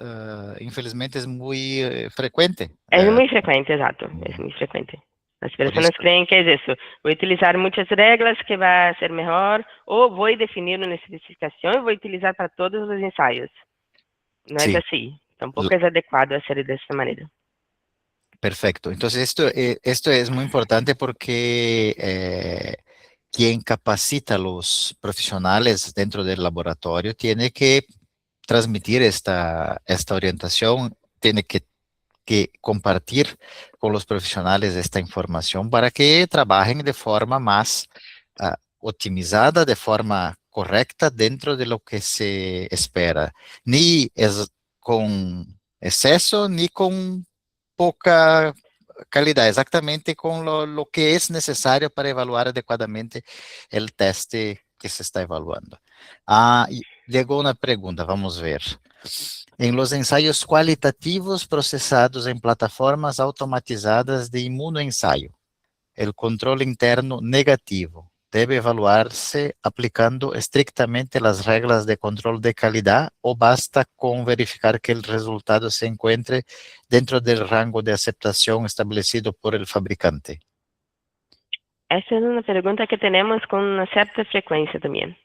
infelizmente, es muy frecuente. É muito frequente, exato. É muito frequente. As Por pessoas eso, creem que é isso. Vou utilizar muitas regras que vai ser melhor, ou vou definir uma especificação e vou utilizar para todos os ensaios. Não é sí, assim. Tampouco é adequado a ser dessa maneira. perfecto. Entonces, esto es muy importante porque quien capacita a los profesionales dentro del laboratorio tiene que transmitir esta orientación, tiene que compartir con los profesionales esta información para que trabajen de forma más optimizada, de forma correcta dentro de lo que se espera. Ni es con exceso, ni con poca calidad, exactamente con lo que es necesario para evaluar adecuadamente el teste que se está evaluando. Y llegó una pregunta, vamos a ver. En los ensayos cualitativos procesados en plataformas automatizadas de inmunoensayo, el control interno negativo debe evaluarse aplicando estrictamente las reglas de control de calidad o basta con verificar que el resultado se encuentre dentro del rango de aceptación establecido por el fabricante. Essa é uma pergunta que temos com uma certa frequência também. O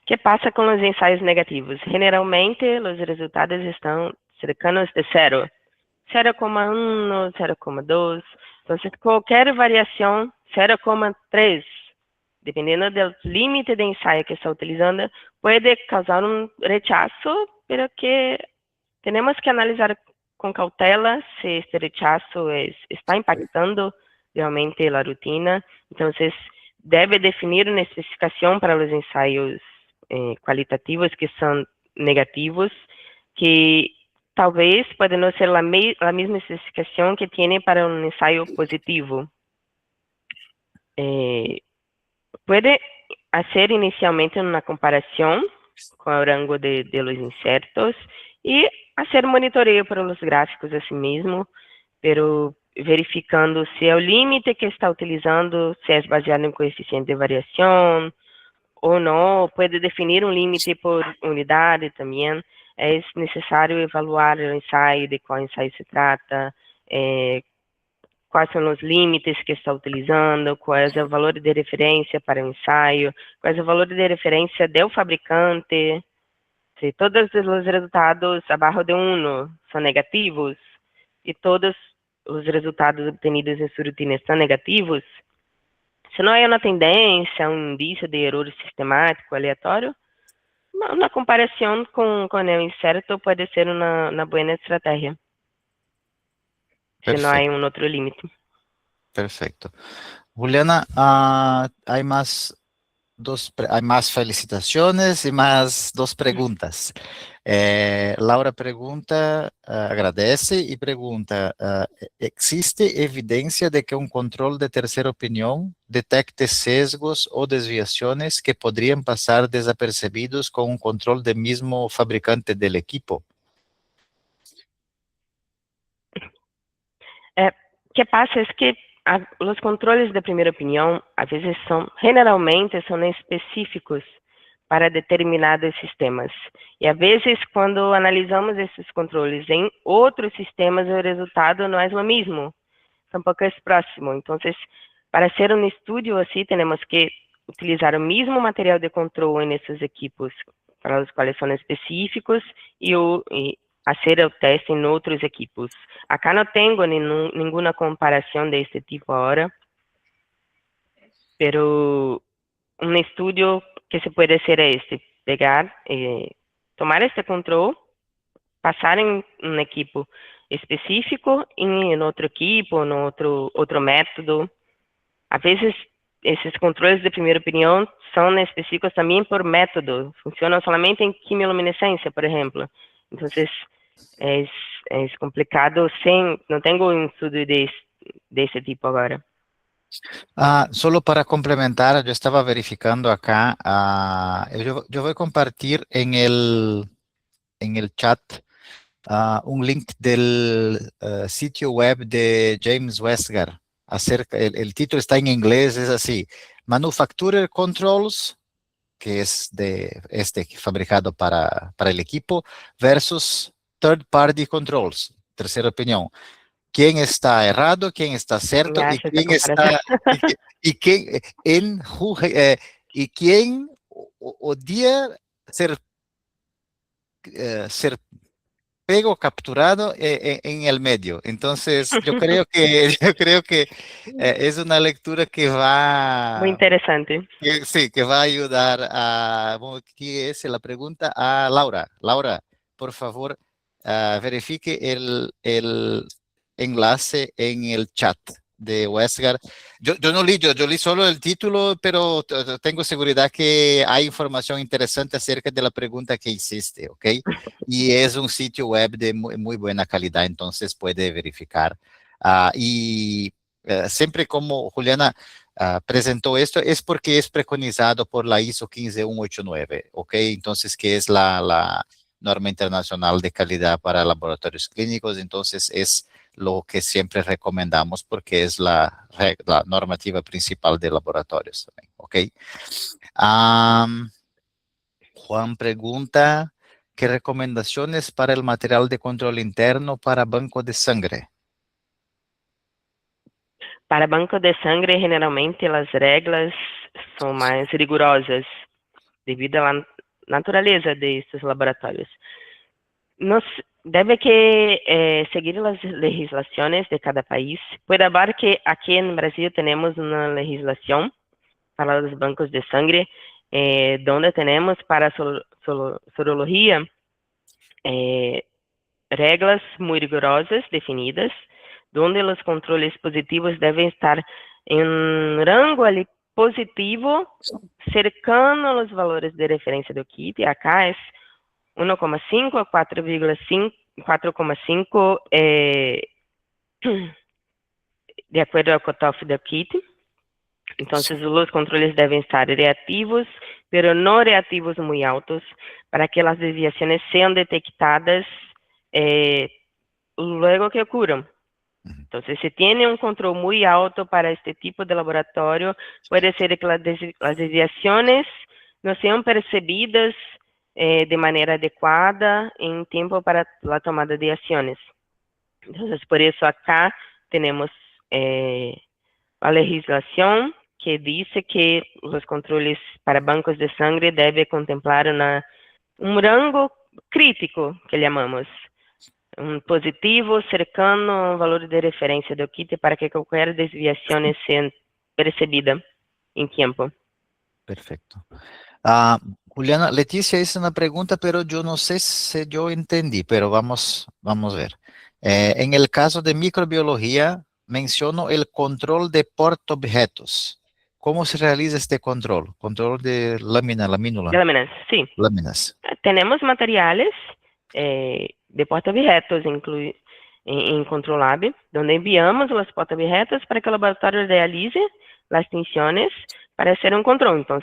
que passa com os ensaios negativos? Generalmente, os resultados estão cercanos de 0, 0,1, 0,2. Então, qualquer variação, 0,3, dependendo do limite de ensaio que está utilizando, pode causar um rechazo, pero que temos que analisar com cautela se este rechazo está impactando realmente a rutina. Então, deve definir uma especificação para os ensaios qualitativos que são negativos, que talvez pode não ser a mesma especificação que tem para um ensaio positivo. Pode fazer inicialmente uma comparação com o rango de los insertos e fazer monitoreio para os gráficos assim mesmo, pero verificando se é o limite que está utilizando, se é baseado em coeficiente de variação ou não, pode definir um limite por unidade também. É necessário evaluar o ensaio, de qual ensaio se trata, quais são os limites que está utilizando, qual é o valor de referência para o ensaio, qual é o valor de referência do fabricante, se todos os resultados abaixo de 1 são negativos e todos os resultados obtenidos em sua rotina são negativos, se não é uma tendência, um indício de erro sistemático aleatório, uma comparação com o incerto pode ser uma boa estratégia. Se não há outro limite. Perfecto. Juliana, hay más felicitaciones y más dos preguntas. Laura pregunta, agradece y pregunta, ¿existe evidencia de que un control de tercera opinión detecte sesgos o desviaciones que podrían pasar desapercibidos con un control del mismo fabricante del equipo? O que passa é que os controles de primeira opinião, às vezes generalmente são específicos para determinados sistemas. E às vezes, quando analisamos esses controles em outros sistemas, o resultado não é o mesmo, são pouco próximos. Então, para ser um estudo assim, temos que utilizar o mesmo material de controle nesses equipos, para os quais são específicos, e fazer o teste em outros equipos. Acá não tenho nenhuma comparação desse tipo agora, pero um estudo que se pode ser pegar, tomar este controle, passar em um equipo específico e em outro equipo, em outro método. Às vezes, esses controles de primeira opinião são específicos também por método, funcionam somente em quimiluminescência, por exemplo. Então, é complicado, não tenho um estudo desse tipo agora. Solo para complementar, yo estaba verificando acá, yo voy a compartir en el chat un link del sitio web de James Westgar. El título está en inglés, es así: Manufacturer Controls, que es fabricado para el equipo, versus Third Party Controls, tercera opinión. ¿Quién está errado? ¿Quién está cierto? ¿Y quién odia ser capturado en el medio? Entonces, yo creo que es una lectura que va... Muy interesante. Sí, que va a ayudar a... Aquí es la pregunta a Laura. Laura, por favor, verifique el enlace en el chat de Westgar. Yo no leí, yo leí solo el título, pero tengo seguridad que hay información interesante acerca de la pregunta que hiciste, ¿ok? Y es un sitio web de muy buena calidad, entonces puede verificar. Y siempre como Juliana presentó esto, es porque es preconizado por la ISO 15189, ¿ok? Entonces, que es la norma internacional de calidad para laboratorios clínicos, entonces es lo que siempre recomendamos porque es la normativa principal de laboratorios también, ¿ok? Juan pregunta, ¿qué recomendaciones para el material de control interno para banco de sangre? Para banco de sangre, generalmente as regras são mais rigorosas devido à natureza destes laboratórios. Nos deve que seguir as legislações de cada país. Pode haber que aqui no Brasil temos uma legislação para os bancos de sangre, donde temos para sorologia regras muito rigorosas definidas, donde os controles positivos devem estar em um rango ali positivo, cercano aos valores de referência do kit. Acá é 1,5 a 4,5, 4,5 de acordo ao cutoff do kit. Então, os controles devem estar reativos, pero não reativos muito altos, para que as desviações sejam detectadas luego que ocurram. Então, se tem um controle muito alto para este tipo de laboratório, pode ser que as desviações não sejam percebidas de maneira adequada em tempo para a tomada de ações. Então, por isso, acá temos a legislação que diz que os controles para bancos de sangue devem contemplar um rango crítico, que chamamos, um positivo cercano ao valor de referência do kit para que qualquer desviação seja percebida em tempo. Perfecto. Juliana, Leticia hizo una pregunta, pero yo no sé si yo entendí, pero vamos a ver. En el caso de microbiología, menciono el control de portaobjetos. ¿Cómo se realiza este control? Control de lámina, lamínula. De láminas, sim. Láminas. Temos materiais de porta-objetos em Control Lab, onde enviamos os porta-objetos para que o laboratório realize as tinções para ser um controle. Então,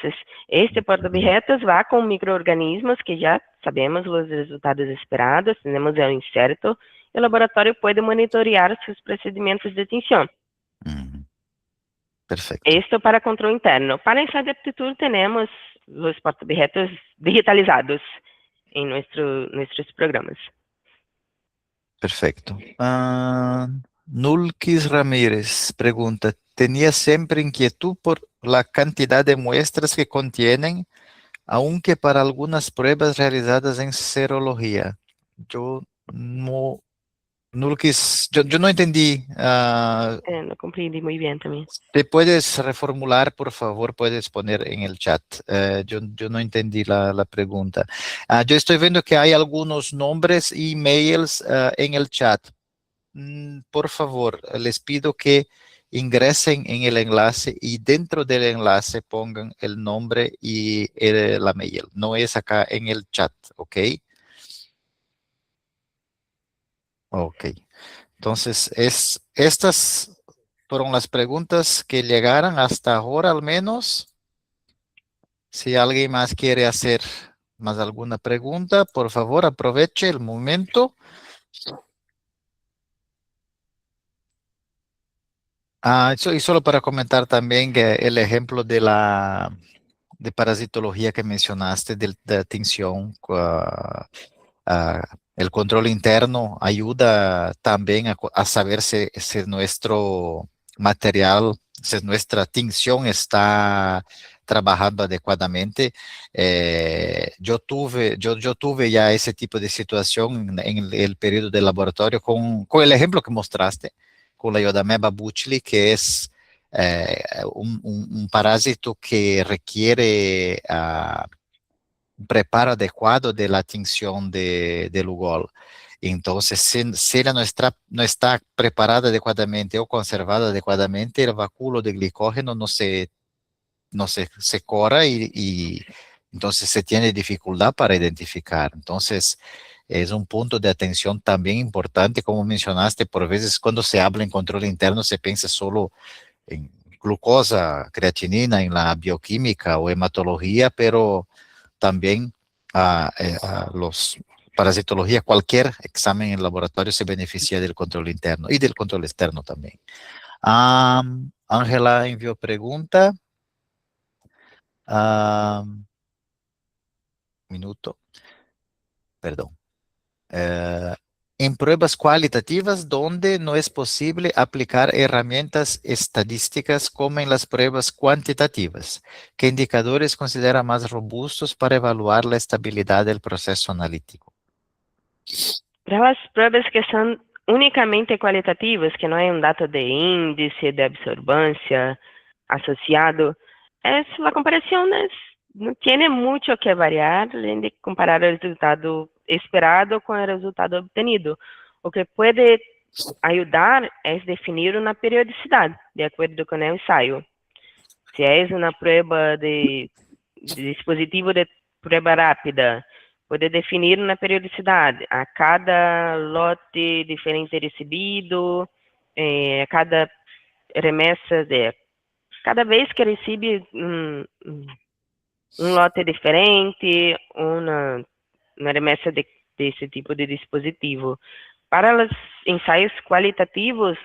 este porta-objetos vai com micro-organismos que já sabemos os resultados esperados, temos o inserto, e o laboratório pode monitorear seus procedimentos de tinção. Perfecto. Esto para controle interno. Para Inside Aptitude temos os porta-objetos digitalizados em nossos programas. Perfecto. Nulkis Ramírez pregunta, ¿tenía siempre inquietud por la cantidad de muestras que contienen, aunque para algunas pruebas realizadas en serología? Yo no, Nulkis, yo no entendí. Não compreendi muito bem também. ¿Te puedes reformular, por favor? Puedes poner en el chat. Yo no entendí la pregunta. Yo estoy viendo que hay algunos nombres y mails en el chat. Por favor, les pido que ingresen en el enlace y dentro del enlace pongan el nombre y la mail. No es acá en el chat, ¿ok? Ok. Entonces, estas fueron las preguntas que llegaron hasta ahora al menos. Si alguien más quiere hacer más alguna pregunta, por favor, aproveche el momento. Y solo para comentar también que el ejemplo de parasitología que mencionaste, de la tinción, el control interno ayuda también a saber si nuestro material, si nuestra tinción está trabajando adecuadamente. Yo tuve ya ese tipo de situación en el periodo de laboratorio con el ejemplo que mostraste, con la Iodameba buchli, que es un parásito que requiere un preparo adecuado de la tinción de Lugol. Entonces, si ella no está preparada adecuadamente o conservada adecuadamente, el vacúolo de glicógeno no se cora y entonces se tiene dificultad para identificar. Entonces, es un punto de atención también importante, como mencionaste, por veces cuando se habla en control interno se piensa solo en glucosa, creatinina, en la bioquímica o hematología, pero también parasitología, cualquier examen en laboratorio se beneficia del control interno y del control externo también. Ángela envió pregunta. Minuto. Perdón. En pruebas cualitativas donde no es posible aplicar herramientas estadísticas como en las pruebas cuantitativas, ¿qué indicadores considera más robustos para evaluar la estabilidad del proceso analítico? Para las pruebas que son únicamente cualitativas, que no hay un dato de índice de absorbancia asociado, la comparación no tiene mucho que variar, além de comparar el resultado esperado con el resultado obtenido. O que puede ayudar es definir una periodicidad de acuerdo con el ensayo. Si es una prueba de dispositivo de prueba rápida, poder definir uma periodicidade a cada lote diferente recebido, a cada remessa, cada vez que recebe um lote diferente, uma remessa desse tipo de dispositivo. Para os ensaios qualitativos,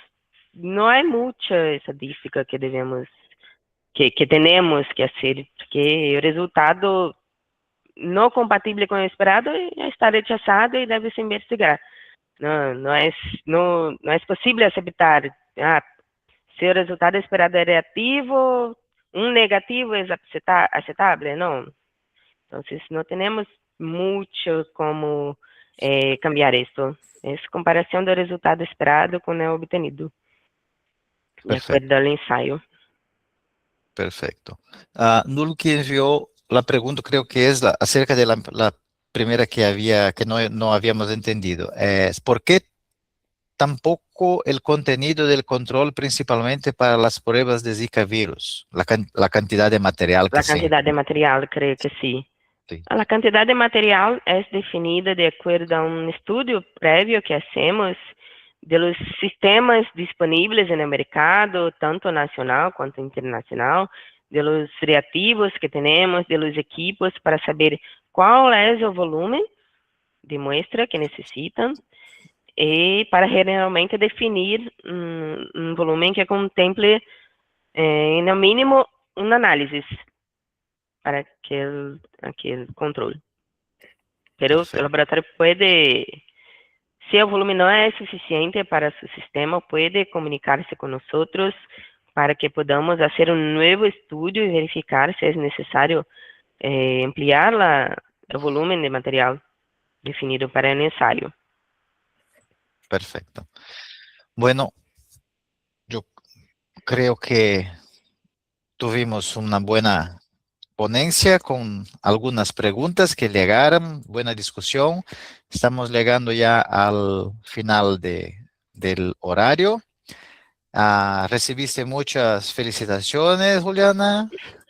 não há muita estadística que devemos que temos que fazer, porque o resultado não compatível com o esperado está rechazado e deve se investigar. Não é possível aceitar, se o resultado esperado é reativo, um negativo é aceitável, não. Então, não temos muito como cambiar isso. É comparação do resultado esperado com o obtenido, de acordo ao ensaio. Perfecto. Nulki envió la pregunta, creo que es acerca de la primera que no habíamos entendido. Es ¿por qué tampoco el contenido del control principalmente para las pruebas de Zika virus? La cantidad de material que La cantidad de material, creo que sí. A cantidad de material é definida de acordo a um estudo prévio que hacemos de los sistemas disponíveis no mercado, tanto nacional quanto internacional, de los reativos que temos, de los equipos, para saber qual é o volume de muestra que necessitam, e para realmente definir um volume que contemple, no mínimo, uma análise para aquele controle. Pero o laboratório pode, se o volume não é suficiente para seu sistema, pode comunicar-se com nós para que podamos fazer um novo estudo e verificar se é necessário ampliar o volume de material definido para o ensaio. Perfecto. Bueno, yo creo que tuvimos una buena ponencia con algunas preguntas que llegaron, buena discusión. Estamos llegando ya al final del horario. Recibiste muchas felicitaciones, Juliana.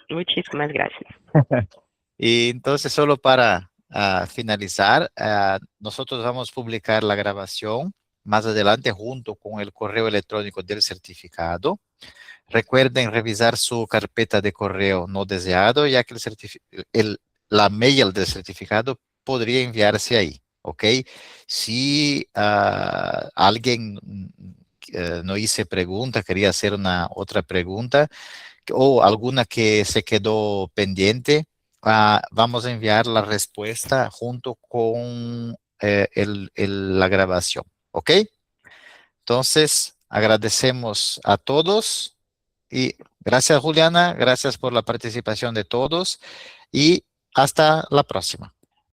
Muchísimas gracias. Y entonces, solo para finalizar, nosotros vamos a publicar la grabación más adelante junto con el correo electrónico del certificado. Recuerden revisar su carpeta de correo no deseado, ya que la mail del certificado podría enviarse ahí, ¿ok? Si alguien no hice pregunta, quería hacer otra pregunta, o alguna que se quedó pendiente, vamos a enviar la respuesta junto con la grabación, ¿ok? Entonces, agradecemos a todos y gracias, Juliana, gracias por la participación de todos y hasta la próxima.